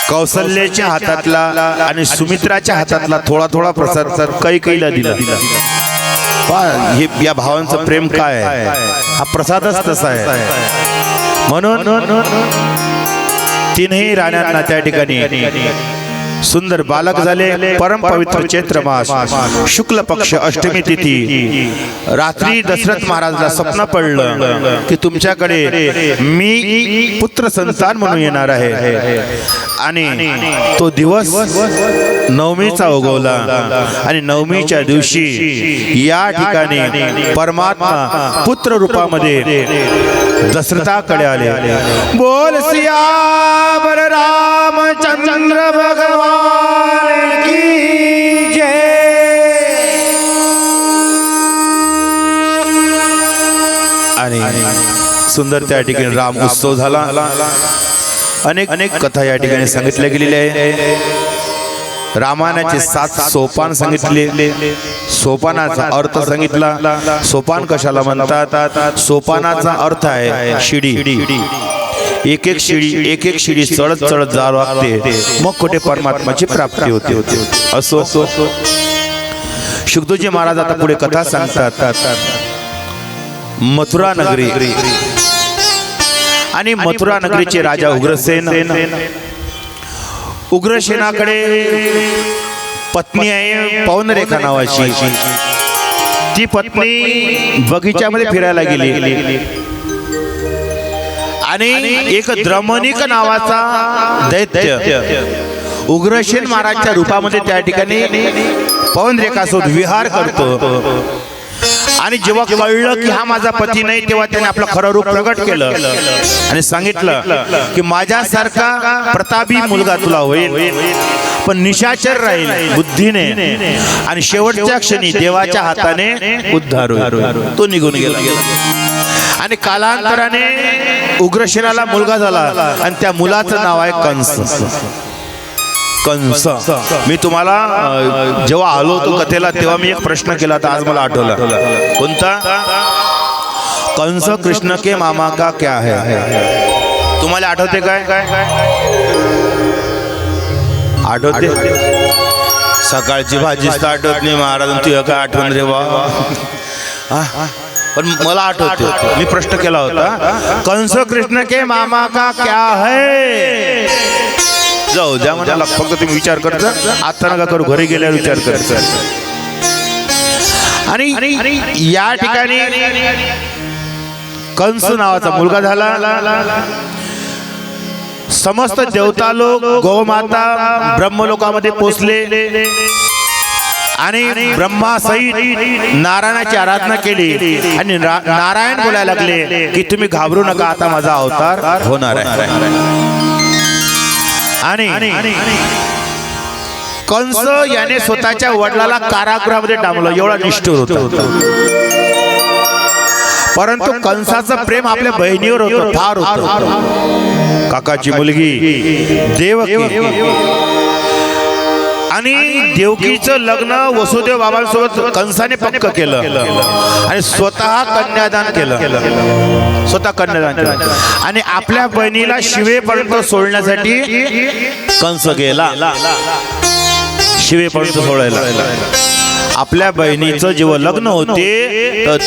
कौशल्याच्या हातातला आणि सुमित्राच्या हातातला थोडा थोडा प्रसाद कैकेयीला दिला. हे या भावांचं प्रेम काय आहे, हा प्रसादच तसा आहे. म्हणून तीनही राण्यांना त्या ठिकाणी सुंदर बालक झाले. परम पवित्र चैत्र मास, शुक्ल पक्ष, अष्टमी तिथी, रात्री दशरथ महाराजला स्वप्न पडलं की तुमच्याकडे मी पुत्र संतान म्हणून येणार आहे. आणि तो दिवस नवमीचा उगवला. आणि नवमीच्या दिवशी या ठिकाणी परमात्मा पुत्र रूपामध्ये दशरथाकडे आले. बोल सियावर रामचंद्र भगवान की जय. आणि सुंदर त्या ठिकाणी राम उत्सव झाला. अनेक अनेक कथा या ठिकाणी सांगितल्या गेलेल्या आहे. रामायणाचे 7 सोपान सांगितले. सोपानाचा अर्थ सांगितला. सोपान कशाला म्हणतात? सोपानाचा अर्थ आहे शिडी. एक एक शिडी चढत चढत जावं लागते, मग कुठे परमात्माची प्राप्ती होते. असो. शुकदेवजी महाराज आता पुढे कथा सांगतात. मथुरा नगरी, आणि मथुरा नगरीचे राजा उग्रसेन. उग्रसेनाकडे पत्नी आहे पवनरेखा नावाची. ती पत्नी बगीच्यामध्ये फिरायला गेली, आणि एक द्रमनिक नावाचा दैत्य उग्रसेन महाराजच्या रूपामध्ये त्या ठिकाणी पवनरेखासोबत विहार करतो. आणि जेव्हा कळलं की हा माझा पती नाही, तेव्हा त्याने आपलं खरं रूप प्रगट केलं आणि सांगितलं की माझ्यासारखा प्रतापी मुलगा तुला होईल, पण निशाचर राहील बुद्धीने, आणि शेवटच्या क्षणी देवाच्या हाताने उद्धार होईल. तो निघून गेला. आणि कालांतराने उग्रसेनाला मुलगा झाला, आणि त्या मुलाचं नाव आहे कंस. मी तुम्हाला जेव्हा आलो होतो कथेला, तेव्हा मी एक प्रश्न केला होता, आज मला आठवला. कोणता? कंस कृष्ण के मामा का क्या है? तुम्हाला आठवते काय? आठवते? सकाळची भाजीच तर आठवत नाही महाराज, तुझ्या काय आठवण रे वा. पण मला आठवते, मी प्रश्न केला होता, कंस कृष्ण के मामा का क्या है? जाऊ द्या म्हणाला, फक्त तुम्ही विचार करता, आता नका करू, घरी गेल्यावर विचार करता. आणि या ठिकाणी कंस नावाचा मुलगा झाला. समस्त देवता लोक, गोमाता ब्रह्मलोकामध्ये पोचले, आणि ब्रह्मासहित नारायणाची आराधना केली. आणि नारायण बोलायला लागले की तुम्ही घाबरू नका, आता माझा अवतार होणार आहे. आणि कंस याने स्वतःच्या वडिलाला कारागृहामध्ये डांबलं, एवढा निष्ठुर होता. परंतु कंसाचं प्रेम आपल्या बहिणीवर होतं, फार होतं. काकाची मुलगी देवकी आणि देवकीचं लग्न वसुदेव बाबांसोबत कंसाने पक्क केलं आणि स्वतः कन्यादान केलं, स्वतः कन्यादान केलं. आणि आपल्या बहिणीला शिवेपर्यंत सोडण्यासाठी कंस गेला, शिवेपर्यंत सोडायला. आपल्या बहिणीचं जेव्हा लग्न होते तर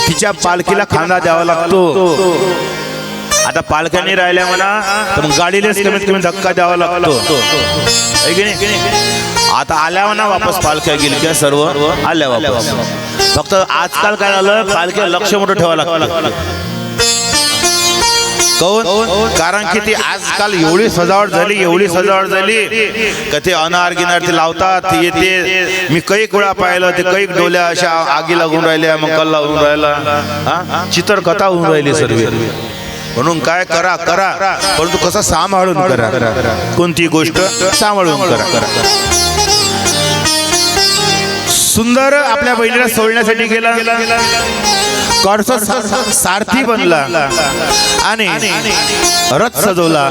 तिच्या पालखीला खांदा द्यावा लागतो. आता पालख्याने राहिल्या म्हणा तर गाडीलाच कमीत कमी धक्का द्यावा लागतो, है की नाही? आता आल्या म्हणा वापस पालख्या गेल्या, सर्व आल्या वापस. फक्त आजकाल काय झालं, पालख्या लक्ष मोठं ठेवावं लागतं. कारण की ती आजकाल एवढी सजावट झाली का ते अनार गिनार ते लावतात, ते येते. मी कैक वेळा पाहिलं, ते कैक डोल्या अशा आगी लागून राहिल्या, मग कल्ला होऊन राहिला, चित्रकथा होऊन राहिली सर्व. म्हणून काय करा, परंतु कसं सांभाळून करा, कोणती गोष्ट सांभाळून करा. सुंदर आपल्या बहिणीला सोडण्यासाठी गेला, कडसा सारथी बनला आणि रथ सजवला.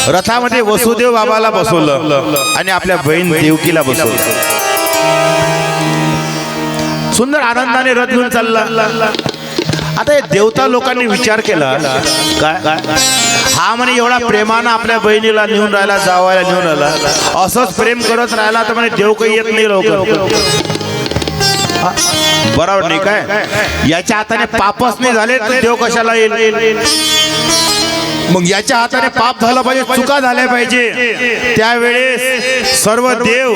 रथामध्ये वसुदेव बाबाला बसवलं आणि आपल्या बहीण देवकीला बसवलं. सुंदर आनंदाने रथ घेऊन चालला. आता हे देवता लोकांनी विचार केला, काय हा म्हणे एवढा प्रेमानं आपल्या बहिणीला नेऊन राहिला, जावायला नेऊन राहिला, असंच प्रेम करत राहिला तर म्हणे देव काही येत नाही लवकर. बरोबर नाही काय? याच्या हाताने पापच नाही झाले तर देव कशाला येईल? मग याच्या हाताने पाप झालं पाहिजे, चुका झाल्या पाहिजे. त्यावेळेस सर्व देव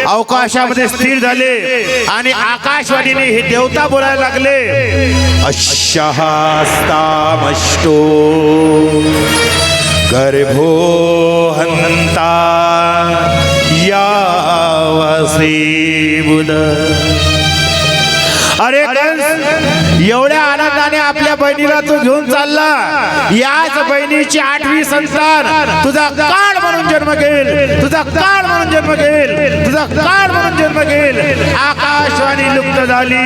अवकाशामध्ये स्थिर झाले आणि आकाशवाणीने हे देवता बोलायला लागले, अश्यास्तामष्टो गर्भो हंता यावसे बुध. अरे कंस, एवढ्या आनंदाने आपल्या बहिणीला तू घेऊन चालला, याच बहिणीची 8वी संतान तुझा काळ म्हणून जन्म घेईल, तुझा काळ म्हणून जन्म घेईल, तुझा काळ म्हणून जन्म घेईल. आकाशवाणी लुप्त झाली.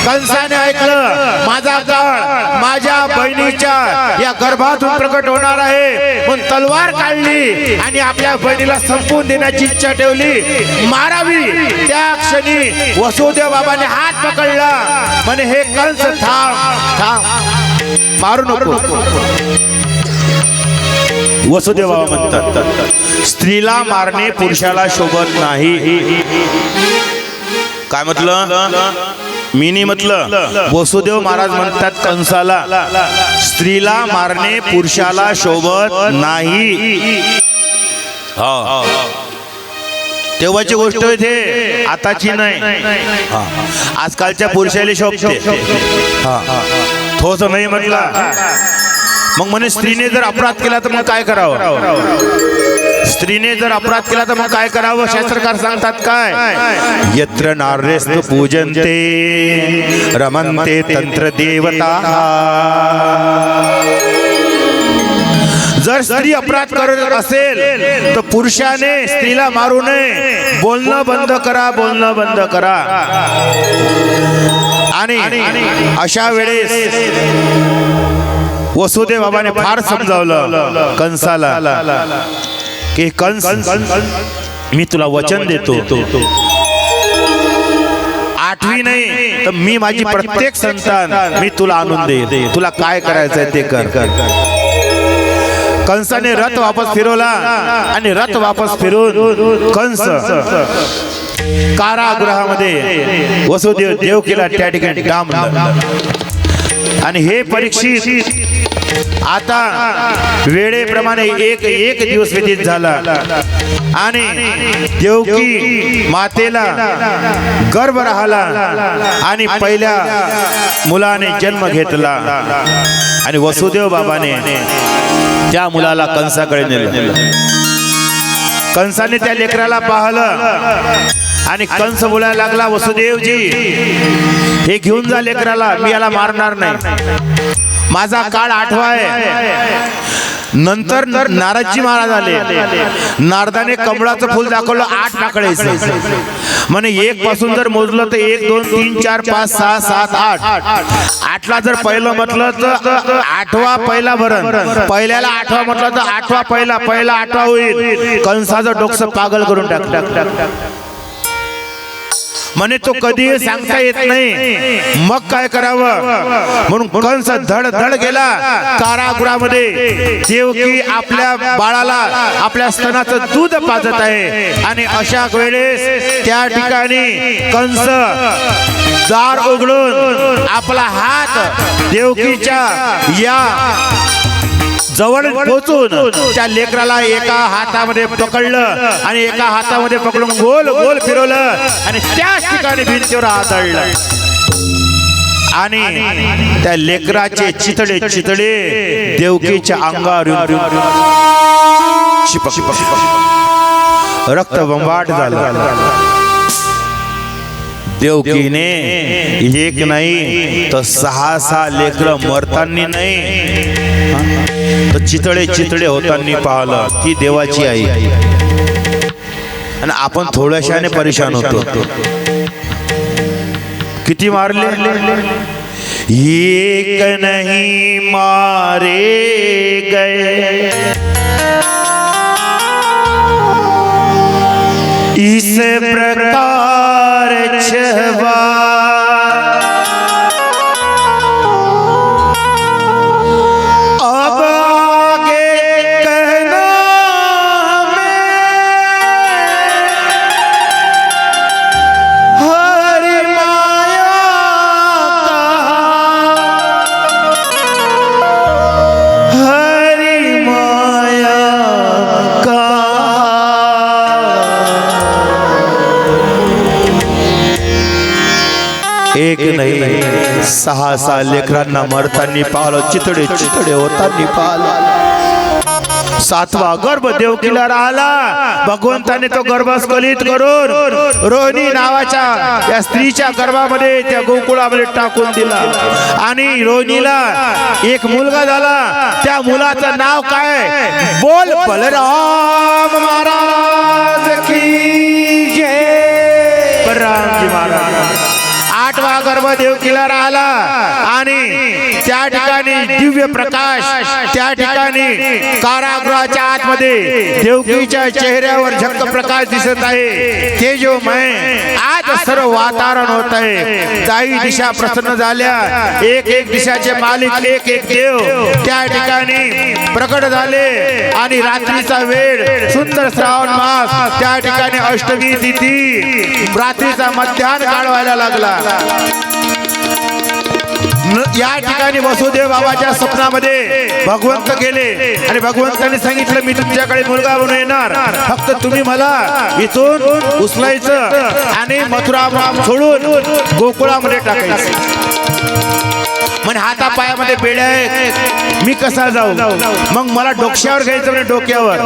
कंसाने ऐकलं, माझा काळ माझ्या बहिणीच्या या गर्भातून प्रकट होणार आहे, म्हणून तलवार काढली आणि आपल्या बहिणीला संपवून देण्याची इच्छा ठेवली, मारावी. त्या क्षणी वसुदेव बाबाने हात पकडला, म्हणे हे कंस थांब, मारू नको. वसुदेव बाबा म्हणतात, स्त्रीला मारणे पुरुषाला शोभत नाही. काय म्हटलं? मी नाही म्हटलं, वसुदेव महाराज म्हणतात कंसाला, स्त्रीला मारणे पुरुषाला शोभत नाही. हा, तेव्हाची गोष्ट आहे, आताची नाही. आजकालच्या पुरुषाला शोभते, थोस नाही म्हटला. मग म्हणे स्त्रीने जर अपराध केला तर मग काय करावं? स्त्रीने जर अपराध केला तर मग काय करावं? शास्त्रकार सांगतात काय, यत्र नार्यस्तु पूजन्ते रमन्ते तंत्र देवता. जर स्त्री अपराध करत असेल तर पुरुषाने स्त्रीला मारू नये. बोलणं बंद करा, बोलणं बंद करा. आणि अशा वेळेस वसुदेव बाबाने फार समजावलं कंसाला की कंस, मी तुला वचन देतो, 8वी नाही तर मी माझी प्रत्येक संतान मी तुला आणून दे, तुला काय करायचंय ते कर. कंसाने रथ वापस फिरवला आणि रथ वापस फिरून कंस कारागृहामध्ये वसुदेव देवकीला त्या ठिकाणी डांबलं. आणि हे परीक्षित आता वेळेप्रमाणे एक दिवस व्यतीत झाला आणि देवकी मातेला गर्भ राहिला आणि पहिल्या मुलाने जन्म घेतला. आणि वसुदेव बाबाने त्या मुलाला कंसाकडे नेलं. कंसाने त्या लेकराला पाहिलं आणि कंस बोलायला लागला, वसुदेवजी हे घेऊन जा लेकराला, मी याला मारणार नाही, माझा काळ 8वा आहे. नंतर नारदजी महाराज आले. नारदाने कमळाचं फुल दाखवलं 8 टाकळायचं. म्हणे 1 पासून जर मोजलं तर 1 2 3 4 5 6 7 8. 8ला जर पहिलं म्हटलं तर 8वा पहिला भरण. पहिल्याला 8वा म्हटलं तर 8वा पहिला 8वा होईल. कंसाचं डोकं पागल करून टाकलं. म्हणे तो कधी सांगता येत नाही, मग काय करावं म्हणून कंस धड धड गेला कारागृहामध्ये. देवकी आपल्या बाळाला आपल्या स्तनाचं दूध पाजत आहे आणि अशा वेळेस त्या ठिकाणी कंस दार उघडून आपला हात देवकीच्या या जवळ पोचून त्या लेकराला एका हातामध्ये पकडलं आणि एका हातामध्ये पकडून गोल गोल फिरवलं आणि त्याच ठिकाणी भिंतीवर आदळलं आणि त्या लेकराचे चितडे चितडे देवकीच्या अंगावर रक्त बंबाट झालं. देवकीने एक नाही तर 6 लेकरं मरतानी नाही तर चितळे चितळे होतानी पाहिलं. ती देवाची आई आणि आपण थोड्याशाने परेशान होतो. किती मारले? एक नहीं मारे गए इस प्रकार छवा अब आगे कहना हमें हरि माया का, हरि माया का. एक नाही 6 लेकरांना मरतानी पाहिलं, चितडे चितडे होतानी पाहिलं. 7वा गर्भ देवकीला राहिला. भगवंताने तो गर्भ स्खलित करून रोहिणी नावाच्या या स्त्रीच्या गर्भामध्ये त्या गोकुळामध्ये टाकून दिला आणि रोहिणीला एक मुलगा झाला. त्या मुलाचं नाव काय? बोल बलराम महाराज की जय. बलरामजी महाराज. 8वा गर्भ देवकीला राहिला आणि त्या ठिकाणी दिव्य प्रकाश, त्या ठिकाणी कारागृहाच्या आतमध्ये देवकीच्या चेहऱ्यावर झक्क प्रकाश दिसत आहे, तेजोमय. आज सर्व वातावरण होत आहे. 10 दिशा प्रसन्न झाल्या. एक दिशाचे मालिक एक देव त्या ठिकाणी प्रकट झाले आणि रात्रीचा वेळ सुंदर श्रावण मास, त्या ठिकाणी अष्टमी तिथी, रात्रीचा मध्याह्न काळ व्हायला लागला. या ठिकाणी वसुदेव बाबाच्या स्वप्नामध्ये भगवंत गेले आणि भगवंताने सांगितलं मी तुमच्याकडे मुलगा बनून येणार, फक्त तुम्ही मला इथून उचलायचं आणि मथुरा सोडून गोकुळामध्ये टाकायचं. म्हणजे हातापायामध्ये बेड्या आहेत, मी कसा जाऊ? मग मला डोक्यावर घ्यायचं. म्हणजे डोक्यावर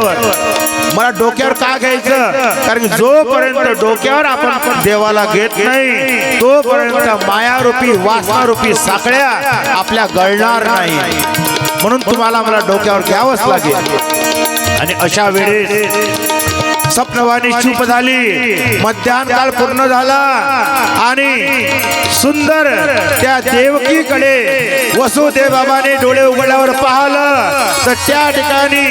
मला डोक्यावर का घ्यायचं? कारण जोपर्यंत डोक्यावर आपण देवाला घेत नाही तोपर्यंत मायारूपी वासनारूपी साखळ्या आपल्या गळणार नाही. म्हणून तुम्हाला मला डोक्यावर घ्यावंच लागेल. आणि अशा वेळेस स्वप्नवाणी चूप झाली. मध्याह्न काळ पूर्ण झाला आणि सुंदर त्या देवकीकडे वसुदेव बाबाने डोळे उघडल्यावर पाहिलं तर त्या ठिकाणी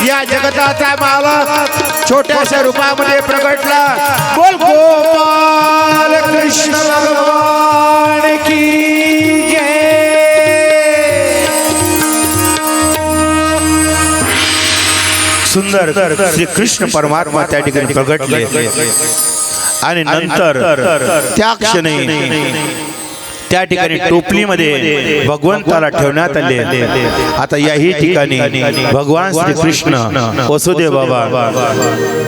या जगताचा मालक छोट्याशा रूपामध्ये प्रगटला. बोल गोपाल कृष्ण भगवान की जय. सुंदर श्री कृष्ण परमात्मा त्या ठिकाणी प्रगटले आणि नंतर त्या क्षणी त्या ठिकाणी टोपलीमध्ये भगवंताला ठेवण्यात आले. आता याही ठिकाणी भगवान श्री कृष्ण वसुदेव बाबा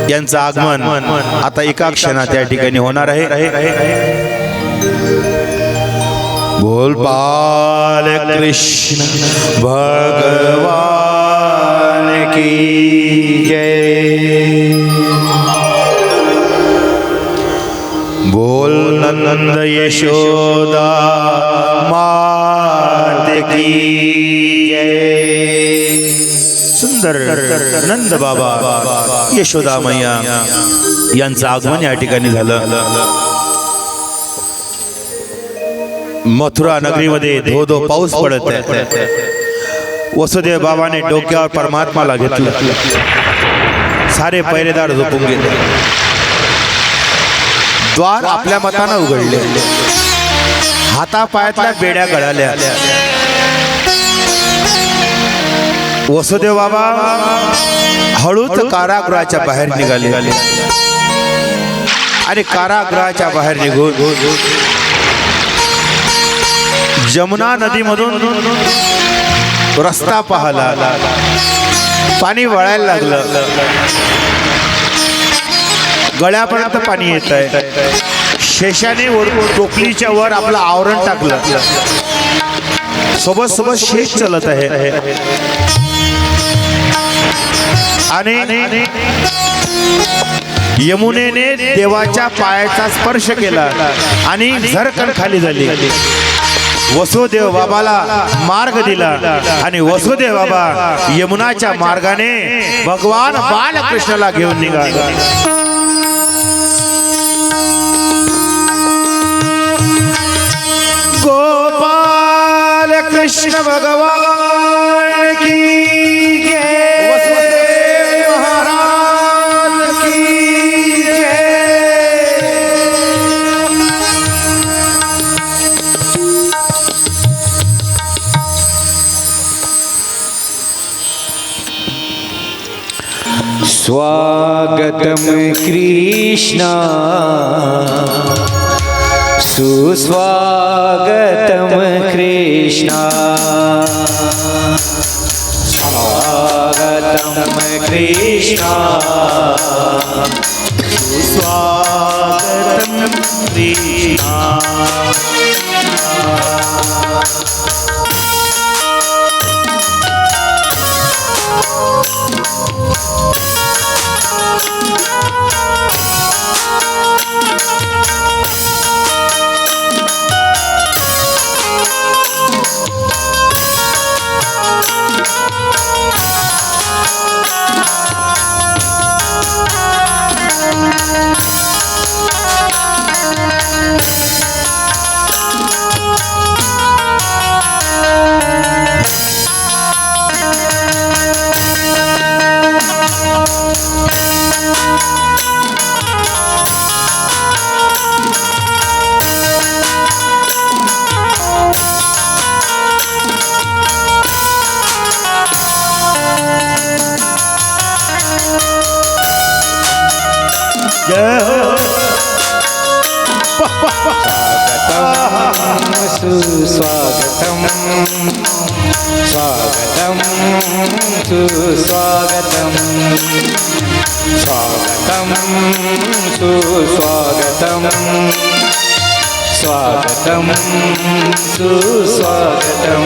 यांचं आगमन आता एका क्षणात त्या ठिकाणी होणार आहे. बोल बाल कृष्ण भगवान की जय. बोल नंद यशोदा मात की जय. सुंदर सुंदर नंद बाबा यशोदा मैया यांचं आगमन या ठिकाणी झालं. मथुरा नगरीमध्ये धो धो पाऊस पडत आहे. वसुदेव बाबाने डोक्यावर परमात्माला घेतलं. सारे पहिरेदार झोपून गेले. द्वार आपल्या मतानं उघडले. हातापायातल्या बेड्या गळाल्या. वसुदेव बाबा हळूच कारागृहाच्या बाहेर निघाले आणि कारागृहाच्या बाहेर निघून जमुना नदीमधून रस्ता पाहला. पाणी वळायला लागलं. गळ्यापर्यंत पाणी येत आहे. शेषाने टोपलीच्या वर आपलं आवरण टाकलं. सोबत सोबत शेष चलत आहे आणि यमुनेने देवाच्या पायाचा स्पर्श केला आणि झरकण खाली झाली. वसुदेव बाबाला मार्ग दिला आणि वसुदेव बाबा यमुनाच्या मार्गाने भगवान बालकृष्णाला घेऊन निघाला. गोपाल कृष्ण भगवान की जय. वसुदेव महाराज की जय.
स्वागतम कृष्णा सुस्वागतम कृष्णा. स्वागतम कृष्णा
सुस्वागतम कृष्णा.
सुस्वागतम स्वागतम सुस्वागतम स्वागतम सुस्वागतम स्वागतम सुस्वागतम.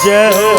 जय हो.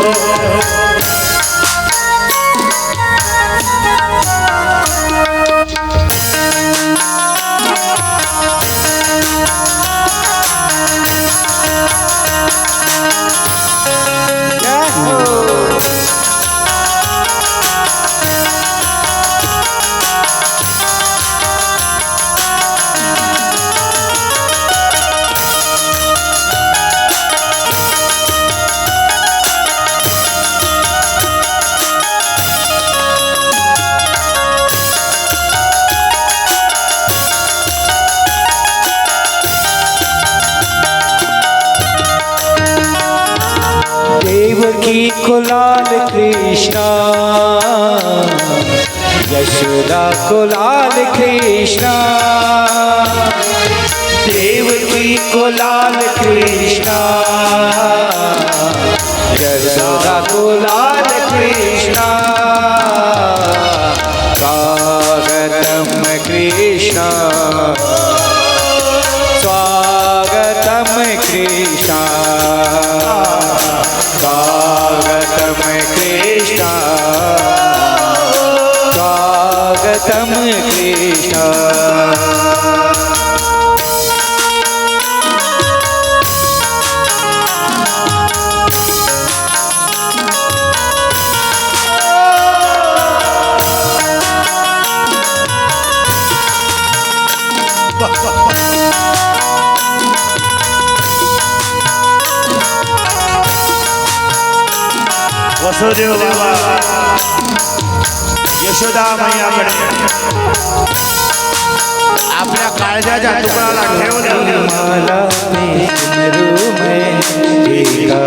देवकी को लाल कृष्णा यशोदा को लाल कृष्णा. देवकी को लाल कृष्णा यशोदा को लाल कृष्णा. स्वागतम कृष्णा स्वागतम कृष्णा. स्वागतम कृष्णा स्वागतम कृष्णा.
वसुदेव बाबा यशोदा मैयाकडे आपल्या काळजाच्या तुकडाला ठेवले
माला सिमरू में तेरा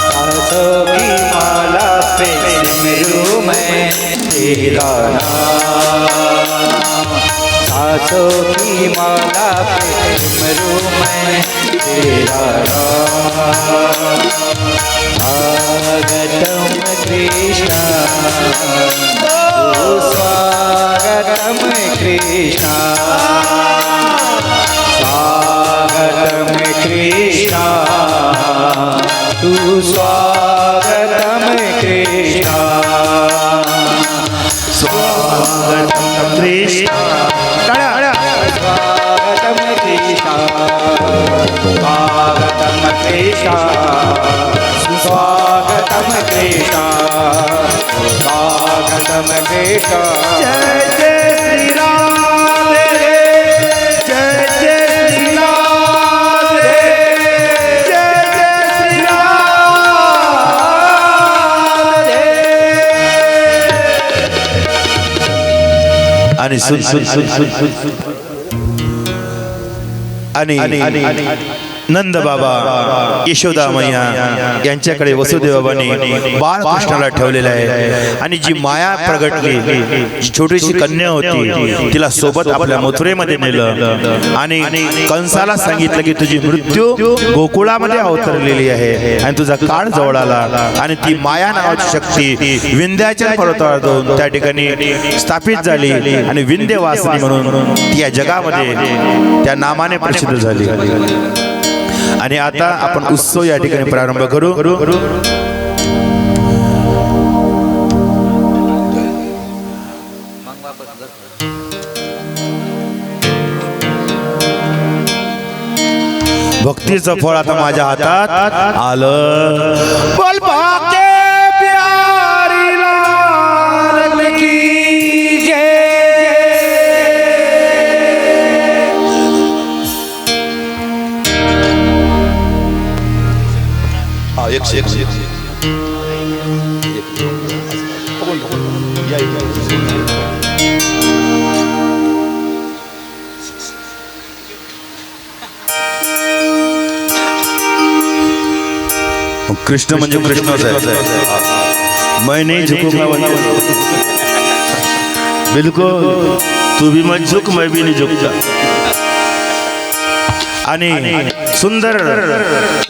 सासों की माला पे सिमरू में तेरा सासों की माला पे सिमरू में तेरा स्वागतम कृष्णा स्वागतम कृष्णा स्वागतम कृष्णा तू स्वागतम कृष्णा
स्वागतम कृष्ण
स्वागतम कृष्णा स्वागतम कृष्णा स्वागतम कृष्णा स्वागतम कृष्णा
जय जय श्री राम जय जय श्री राम जय जय श्री राम आणि सुन सुन सुन सुन सुन आणि नंद बाबा यशोदा मैया यांच्याकडे वसुदेव बाबांनी बाळकृष्णाला ठेवलेलं आहे आणि जी माया प्रगटली जी छोटीशी कन्या होती तिला सोबत आपल्या मथुरेमध्ये नेलं आणि कंसाला सांगितलं की तुझी मृत्यू गोकुळामध्ये अवतरलेली आहे आणि तुझा काळ जवळ आला आणि ती माया नावाची शक्ती विंध्याचल पर्वतावर जाऊन त्या ठिकाणी स्थापित झाली आणि विंध्यवासिनी म्हणून ती या जगामध्ये त्या नामाने प्रसिद्ध झाली आणि आता आपण उत्सव या ठिकाणी प्रारंभ करू भक्तीचं फळ आता माझ्या हातात आलं बोल भाके प्यारी लाल की जय कृष्ण म्हणजे कृष्णच आहे मैं नहीं झुकूंगा बिल्कुल तू भी मत झुक मैं भी नहीं झुकता आणि सुंदर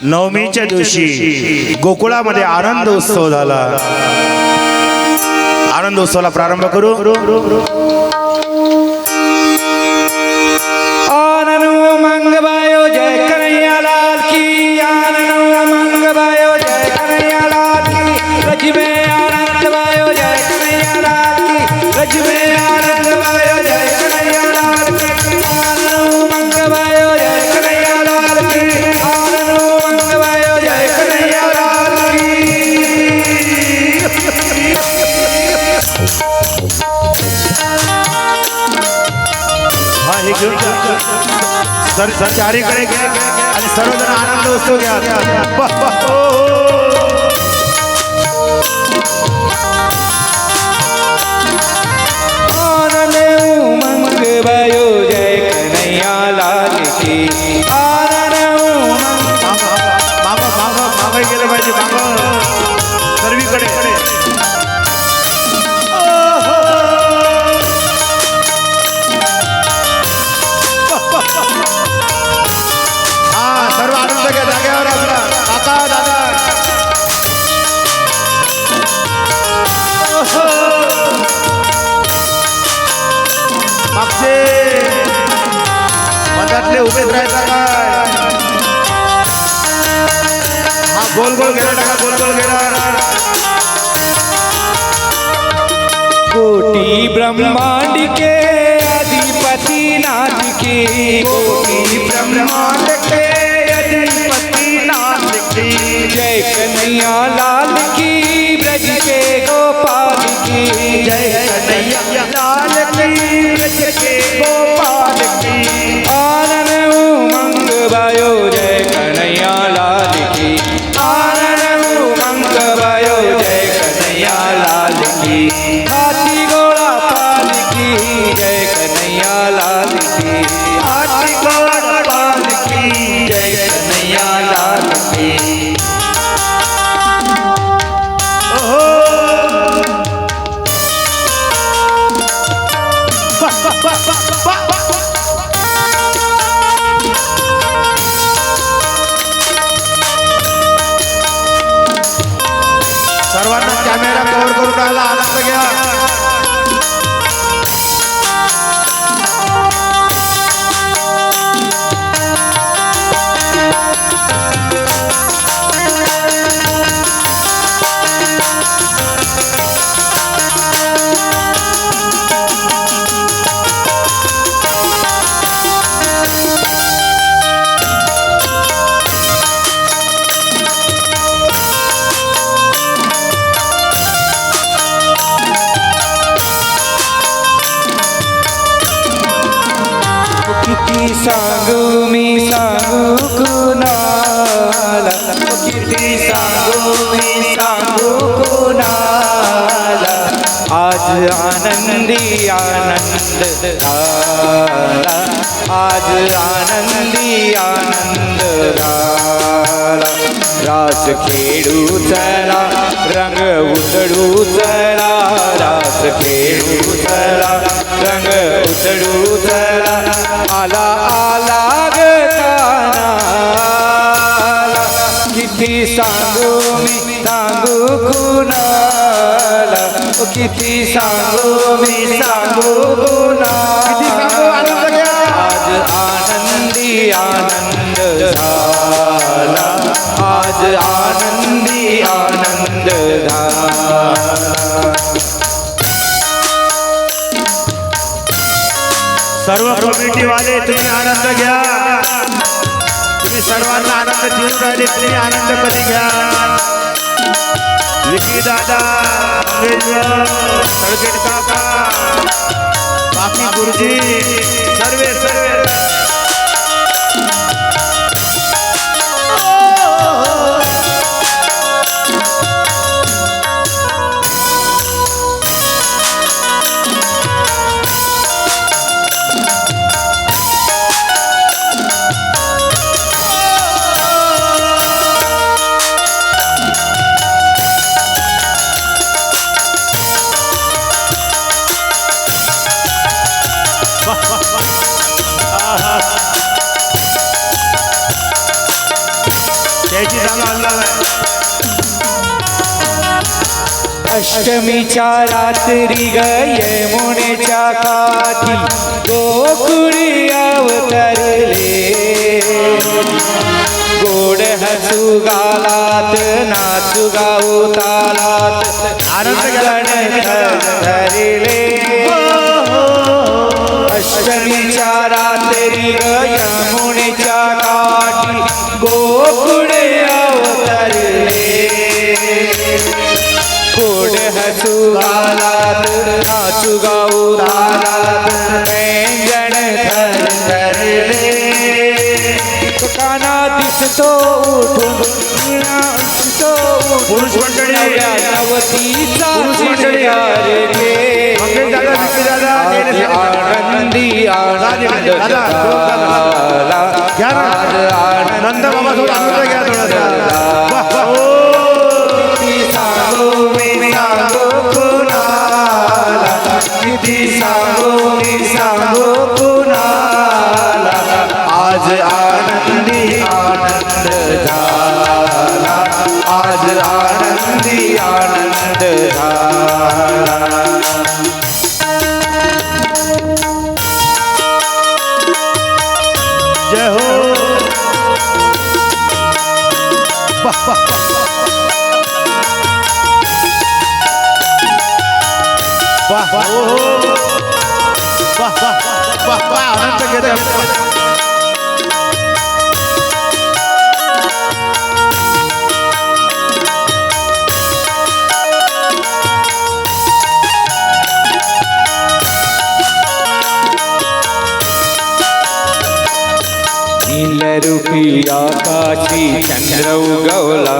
नवमीच्या दिवशी गोकुळामध्ये आनंद उत्सव झाला आनंद उत्सवाला प्रारंभ करू
आनंद मंगवायो जय कन्हैया लाल की आनंद मंगवायो जय कन्हैया लाल की रज में आनंद वायो जय कन्हैया लाल की रज में आनंद वायो जय कन्हैया लाल की आनंद मंगवायो जय कन्हैया लाल की आनंद मंगवायो जय कन्हैया लाल
की सर चारीकडे आणि सर्वजण आनंद उत्सव घ्या
मंगवायो जय कन्हैया लाल की आनंद
मागे गेलं पाहिजे सर्वीकडे सर्व आनंद घ्या जागेवर आपला काका दादा मागचे मधातले उभेच राहायचा काय हा गोल गोल गेला टाका गोल गोल गेला
कोटि ब्रह्मांड के अधिपति नाथ की कोटि ब्रह्मांड के अधिपति नाथ की जय कन्हैया लाल की ब्रज के गोपाल की जय कन्हैया लाल की ब्रज के गोपाल की आनंद उमंग वायो जय कन्हैया लाल की आनंद
हातावर करून राहिला आनंद घ्या.
किती सांगू मी सांगू कुणाला, किती सांगू मी सांगू कुणाला. आज आनंदी आनंद झाला, आज आनंदी आनंद झाला. रास खेळू चला, रंग उधळू चला, रास खेळू चला, रंग उधळू चला. आला आला ग कानाला, किती सांगू मी सांगू कुणाला, किती सांगू मी सांगू कुणाला. आज आनंदी आनंद झाला, आज आनंदी आनंद झाला.
सर्व कमिटी वाले तुम्ही आनंद घ्या. तुम्ही सर्वांना आनंद देऊन राहिले, तुम्ही आनंद कधी घ्या. विकी दादा, तळकेट काका, बाकी गुरुजी सर्वे सर्वे.
अष्टमीच्या रात्री ग यमुनेच्या काठी गोकुळी अवतरले. गोड हसू गालात नाचू गाऊ तालात आनंद धरले. अष्टमीच्या रात्री ग यमुनेच्या काठी गोकुळे अवतरले. गोड हसू गालात नाचू गाऊ तालात व्यंजन धरले. काना दिसतो उठून दिसतो
पुरुष मंडळी,
नवतीचा श्रृंगार घे. आनंदी आनंद झाला,
नंद बाबा सोबत आनंद घ्या थोडासा.
किती सांगू मी सांगू कुणाला. आज आनंदी आनंद झाला, आज आनंदी आनंद झाला.
जय हो. वाह वाह वाह वाह वाह आनंद घेते.
नीलरूपी आकाशी चंद्र उगवला,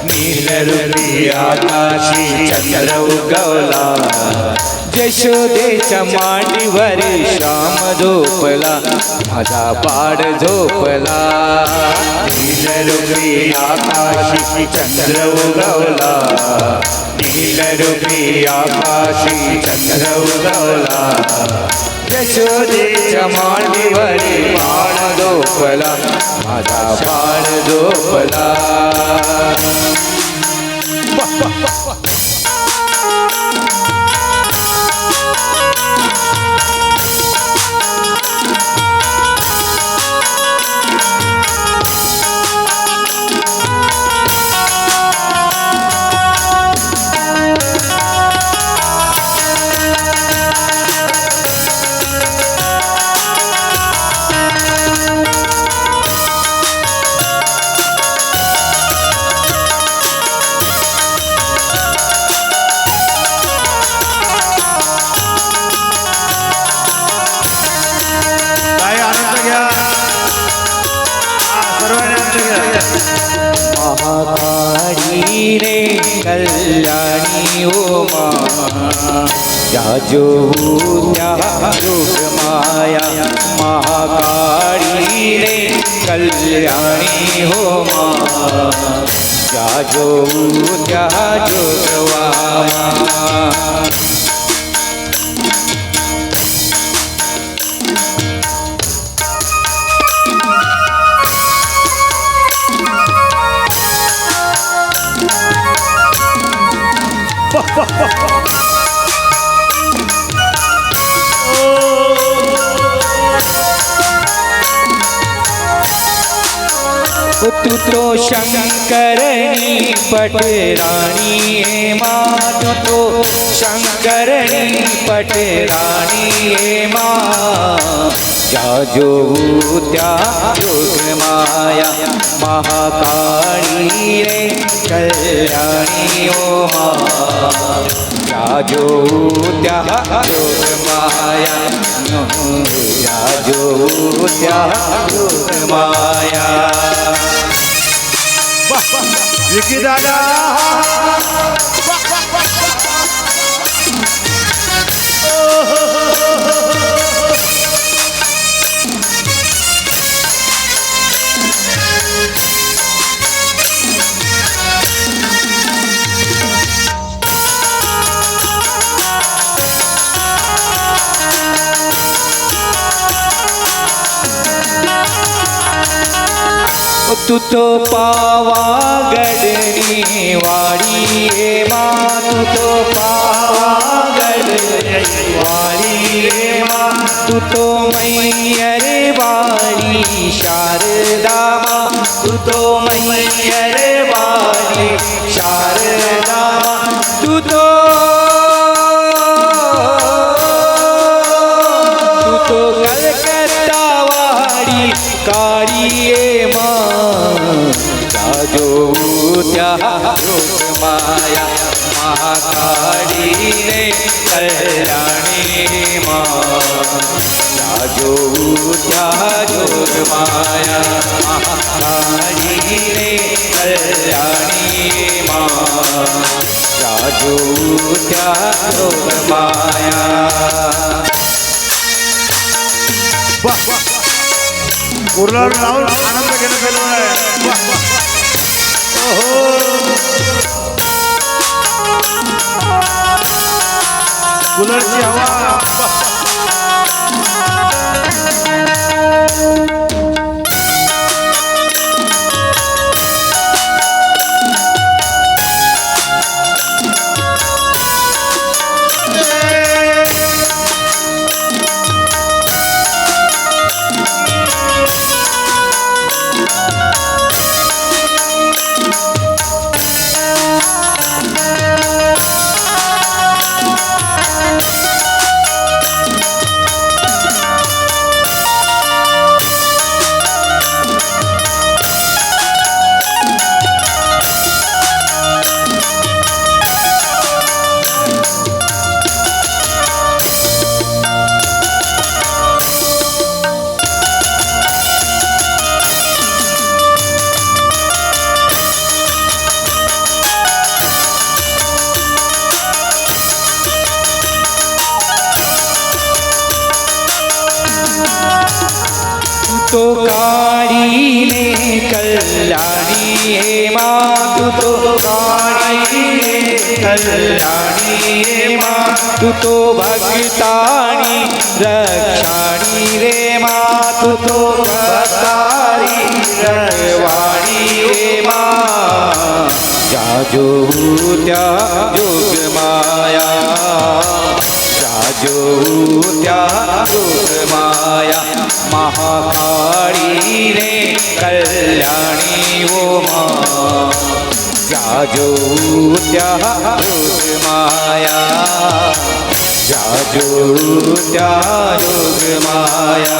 नीलरूपी आकाशी चंद्र उगवला. यशोदेच्या मांडीवरी श्याम झोपला, माझा बाळ झोपला. नीलरूपी आकाशी चंद्र उगवला, नीलरूपी आकाशी चंद्र उगवला. यशोदेच्या मांडीवरी बाळ झोपला, माझा बाळ झोपला. महाकाळी रे कल्याणी ओ मा जाजो त्या जोग माया महाकाळी रे कल्याणी हो मा जाजो त्या जोगवाया तू तो शंकरनी पटरानी हे माँ तू तो शंकरनी पटरानी हे माँ जाजो त्या जोग माया महाकाली रे कल्याणी ओ माँ जाजो त्या जोग माया जाजो त्या जोग माया
विकी दादा
तू तो पावागढ़नी वाड़ी हे माँ तू तो पावागढ़नी वाड़ी हे माँ तू तो मैयर वाली शारदा माँ तू तो मैयर वाली शारदा माँ तू तो कलकत्ता वाली काली माँ जाजो त्या जोग माया महाकाली रे कल्याणी माँ जाजो त्या जोग माया महाकाली रे कल्याणी माँ जाजो त्या जोग माया
उरलावर लावून आनंद घेणं चालू आहे कूलरची हवा
तो काली ने कल्याणी हे माँ तू तो काली ने कल्याणी हे माँ तू तो भक्तानी रक्षाणी रे माँ तू तो भक्तारी रखवाणी रे माँ जाजो त्या जोग माया जाजो त्या जोग माया महाकाली रे कल्याणी वो माँ जाजो त्या जोग माया जाजो त्या जोग माया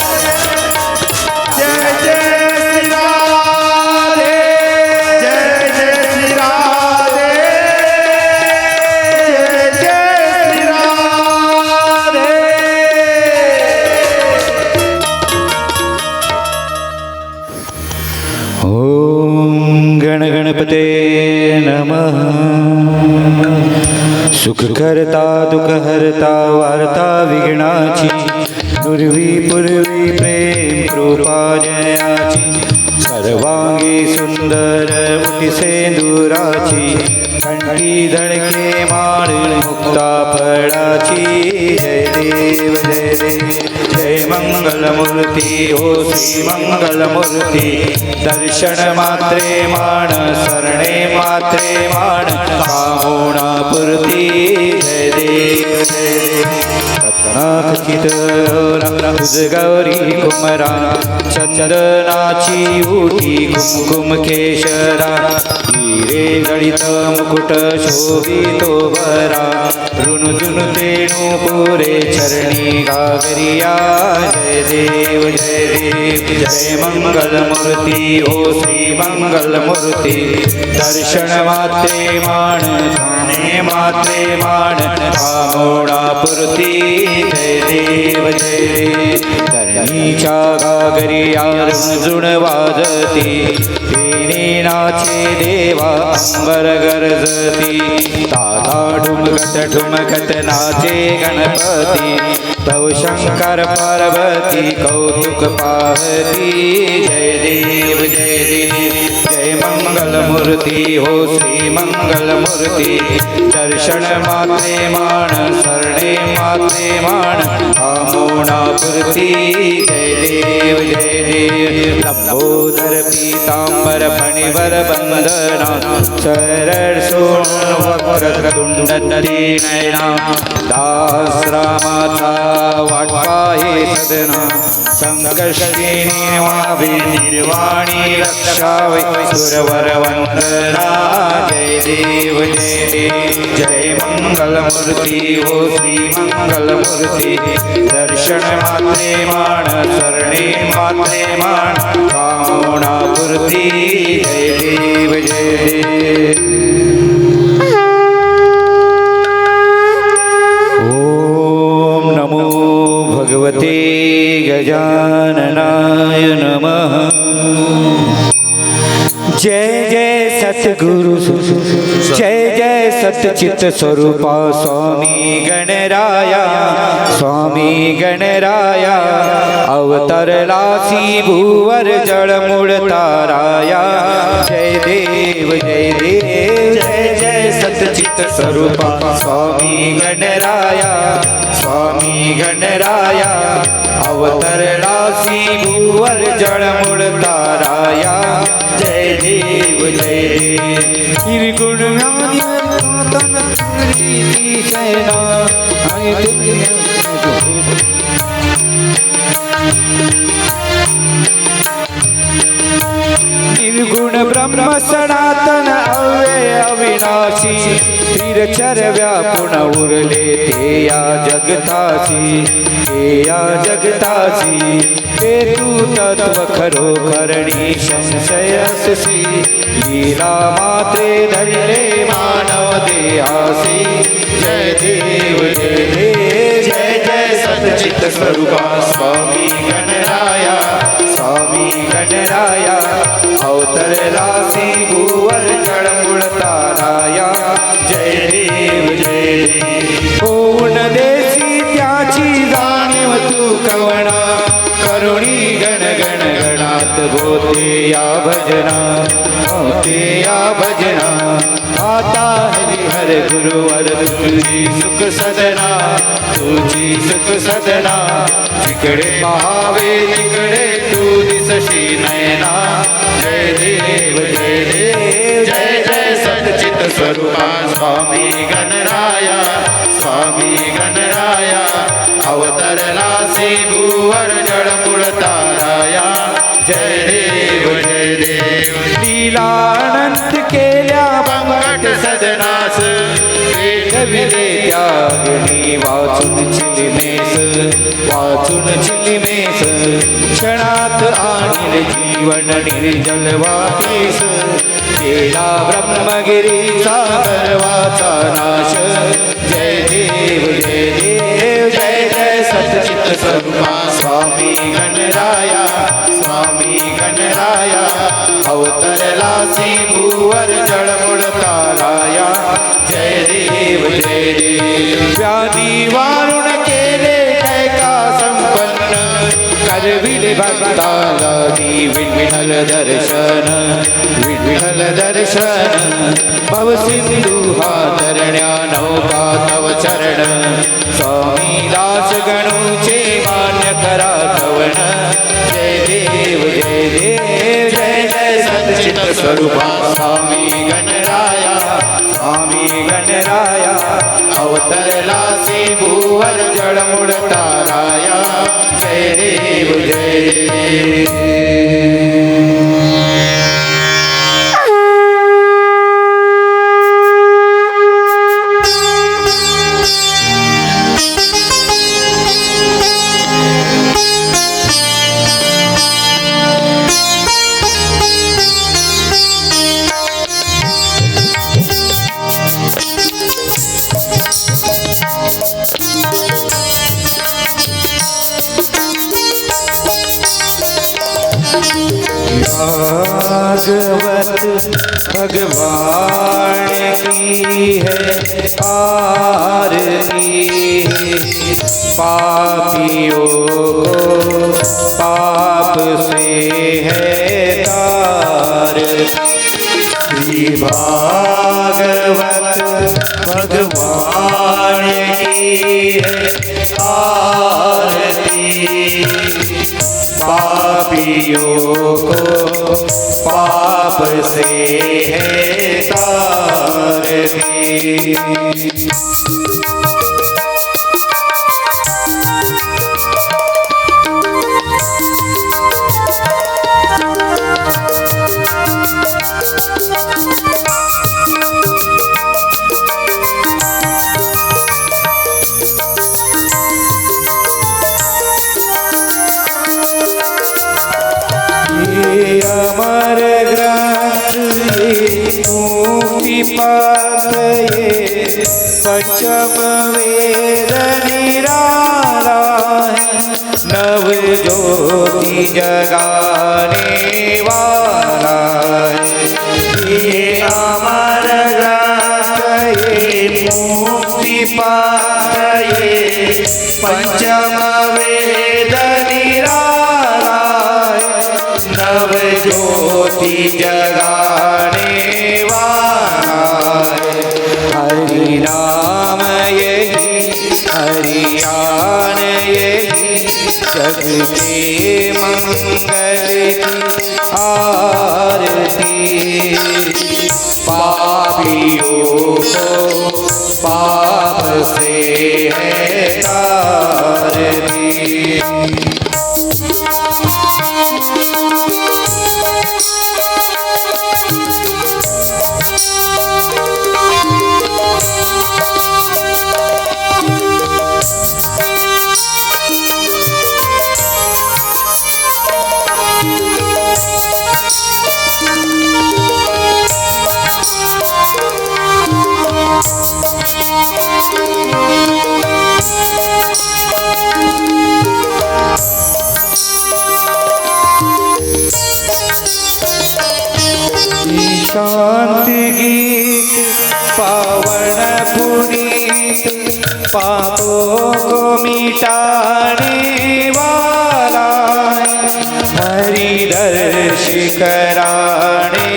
गणपते नमः. सुख करता दुःख हरता वार्ता विघ्नाची नुरवी पूर्वी प्रेम कृपा जयाची. सर्वांगी सुंदर मुठी सेंदुराची कंठी धडके माळ मुक्ता फळाची. जय देव जय देव जय मंगलमूर्ती हो श्री मंगलमूर्ती. दर्शन मात्रे मान सरणे मात्रे मान कामोना पूर्ती. जय देव जय देव रत्नाखचित तुझ गौरी कुमरा चंदनाची उटी कुमकुम केशरा. हिरे गळित मुकुट शोभितो बरा ऋणुजुन तेणू पुरे चरणी गागरिया. जय देव जय देव जय मंगलमूर्ती हो श्री मंगलमूर्ती. दर्शन मात्रे मान ध्याने मात्रे मान कामोना पूर्ती. जय देव जय देव धरणीच्या गागरिया ऋणजुण वाजती. तेने नाचे देवा अंबर गरजती. ताता ठुमकत नाचे गणपती. तव शंकर पार्वती कौतुक पाहती. जय देव जय देव जय मंगलमूर्ती हो श्री मंगलमूर्ती. दर्शन मात्रे मान सरणे मात्रे मान कामोना पूर्ती. जय देव जय देव लंबोदर पीतांबर फणिवर बंदना. शरण सोन वक्रतुंड नयना. दास रामाचा वाटपाहे सदना. संकष्टी निर्वावे निर्वाणी रक्षावे सुरवर वंदना. जय देव जय देव जय मंगलमूर्ती हो श्री मंगलमूर्ती. दर्शन मात्रे मान सरणे मात्रे मान कामोना पूर्ती. जय देव जय देव. ओम नमो भगवते गजाननाय नमः. जय जय सतगुरु जय जय सतचित स्वरूपा स्वामी गणराया. स्वामी गणराया अवतरलासी भूवर जळमुळ ताराया. जय देव जय देव जय जय सतचित स्वरूपा स्वामी गणराया. स्वामी गणराया अवतरलासी भूवर जळमुळ ताराया. जय देव जय देव निर्गुण निर्गुण ब्रह्म सनातन अव्यय अविनाशी. स्थिरचर व्यापुण उरले ते या जगतासी. ते या जगतासी ते तू तत्व खरो करणी संशयसी. लीला मात्रे धरिले मानव देहासी. जय देव जय देव जय जय सच्चित स्वरूपा स्वामी गणराया. स्वामी गणराया अवतरलासी भूवर जळमुळ ताराया. जय देव जय देव होऊन देसी त्याची जाणीव तू कवणा. करुणी गण गण गणात होते या भजना. होते या भजना आता हरिहर गुरुवर तुझी सुख सदना. तुझी सुख सदना जिकडे पाहावे तिकडे तू दिसशी नयना. जय देव जय देव जय जय सच्चित स्वरूपा स्वामी गणराया. स्वामी गणराया अवतरलासी भूवर जळमुळ ताराया. जय देव जय देव लीला अनंत केल्या बंगट सदनास. पेटविले त्यागणी वाचून चिलिमेस. वाचून चिलिमेस क्षणात आणिल जीवन निर्जल वाटीस. केला ब्रह्मगिरीचा गर्वाचा नाश. जय देव जय देव जय जय सच्चित स्वरूपा स्वामी गणराया. स्वामी गणराया अवतरला सी भूवर जळमुळ ताराया जय देव जय देव व्याधी वारुण केले जय का संपन्न करविले भक्ताला दी विठ्ठल दर्शन विठ्ठल दर्शन भव सिंधू हा तरण्या नौका तव चरण स्वामी दास गणूचे मान्य करा कवण जय देव जय देव जय जय सच्चित स्वरूपा स्वामी गणराया स्वामी गणराया अवतरला सी भूवर जळमुळ ताराया जय देव जय देव भागवत भगवान की है आरती पापियों को पाप से है तारती श्री भागवत भगवान की है आरती पापियों को पाप से है तारती अमर ग्रंथ मुक्ति पात पंचम वेद निराला नव ज्योति जगाने वाला ये अमर ग्रंथ मुक्ति पात पंचम वेद निराला नव ज्योति जगाने वाला हरि नाम यही हरियान यही जग के मंगल की आरती पापियों को पाप से है तारती शांति गीत पावन पुनीत पापों को मिटाने वाला हरि दर्श कराने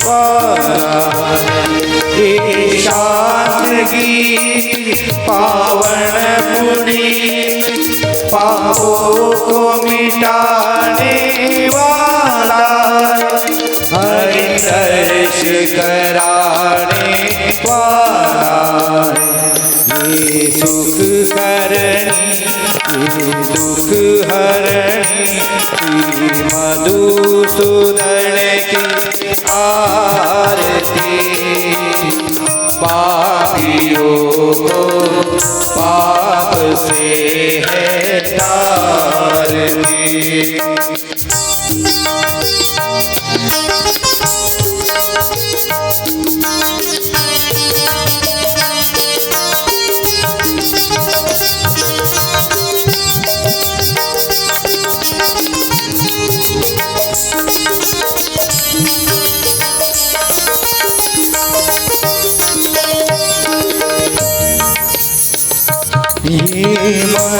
वाला ये शांत गीत पावन पुनीत पापों को मिटाने वाला हरि दर्श कराने वाला ये सुख करनी ये दुख हरणी श्री मधुसूदन की आरती पापियों को पाप से है तारती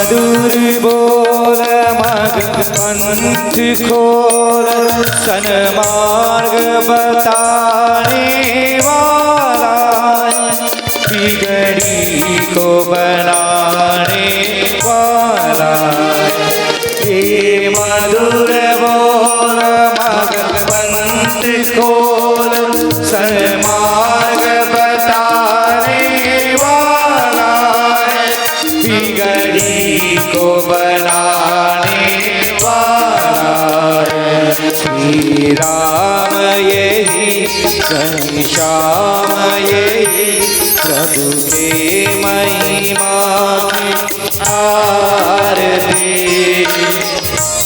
मधुर बोल मग पंथ खोल सन्मार्ग बताने वाला बिगड़ी को बनाने वाला ये मधुर बोल मग पंथ खोल सन्मार्ग बताने वाला बिगड़ी को बनाने वाला श्री राम यही घनश्याम यही प्रभु के महिमा आरती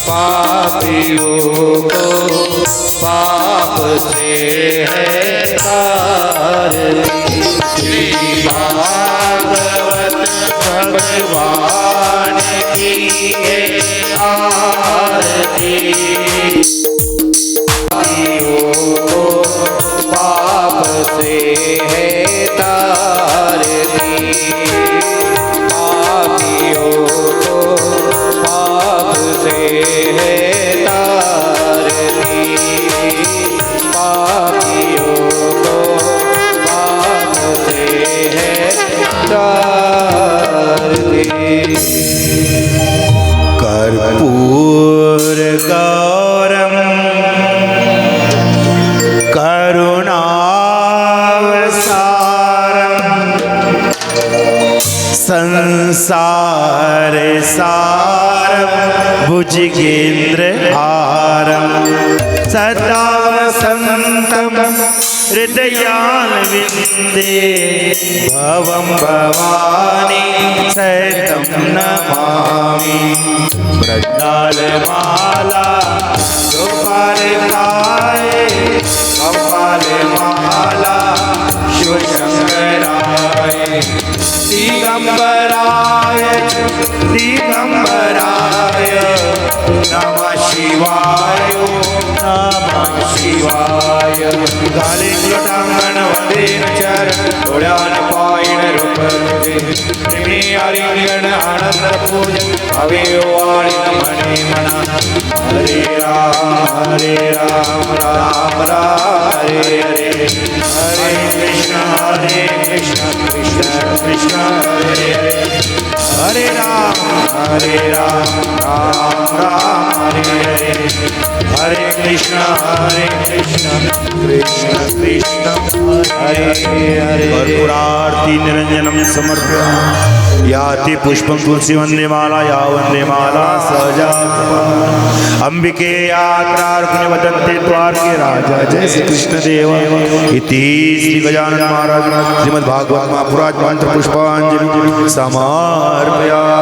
पापियों को पाप से है तारती श्री भागवत भगवान की है आरती पाप से है तारती पापियों को पाप से है तारती पापियों को पाप से है तारती
कर्पूर गौरम करुणावसारम संसार सारम भुजगेंद्र हारम सदा वसंतम हृदयान विंदे भवम भवानी सहितं नमामि ब्रजाल माला गोपाल गाए गोपाल माला शिव शंकराय दिगंबराय दिगंबराय नमः शिवाय नमः शिवाय गाले लोटांगण वंदेन चरण डोळ्यान पायण रूप प्रेमी हरिगण आनंद पूजन हवे वाळीन मने मना हरे राम राम राम हरे हरे हरे कृष्ण कृष्ण कृष्ण हरे हरे हरे राम राम राम हरे हरे हरे कृष्ण कृष्ण कृष्ण हरे हरे कर्पूरार्ति निरंजनम समर्पयामि याति पुष्पं तुलसी वंदे माला या वंदे माला सहजा अंबिके यात्रार्पणे वदन्ते द्वारके राजा जय श्री कृष्ण देव इति श्री गजानन महाराज श्रीमद् भागवत महापुराण मंत्र पुष्पांजलि समर्पयामि।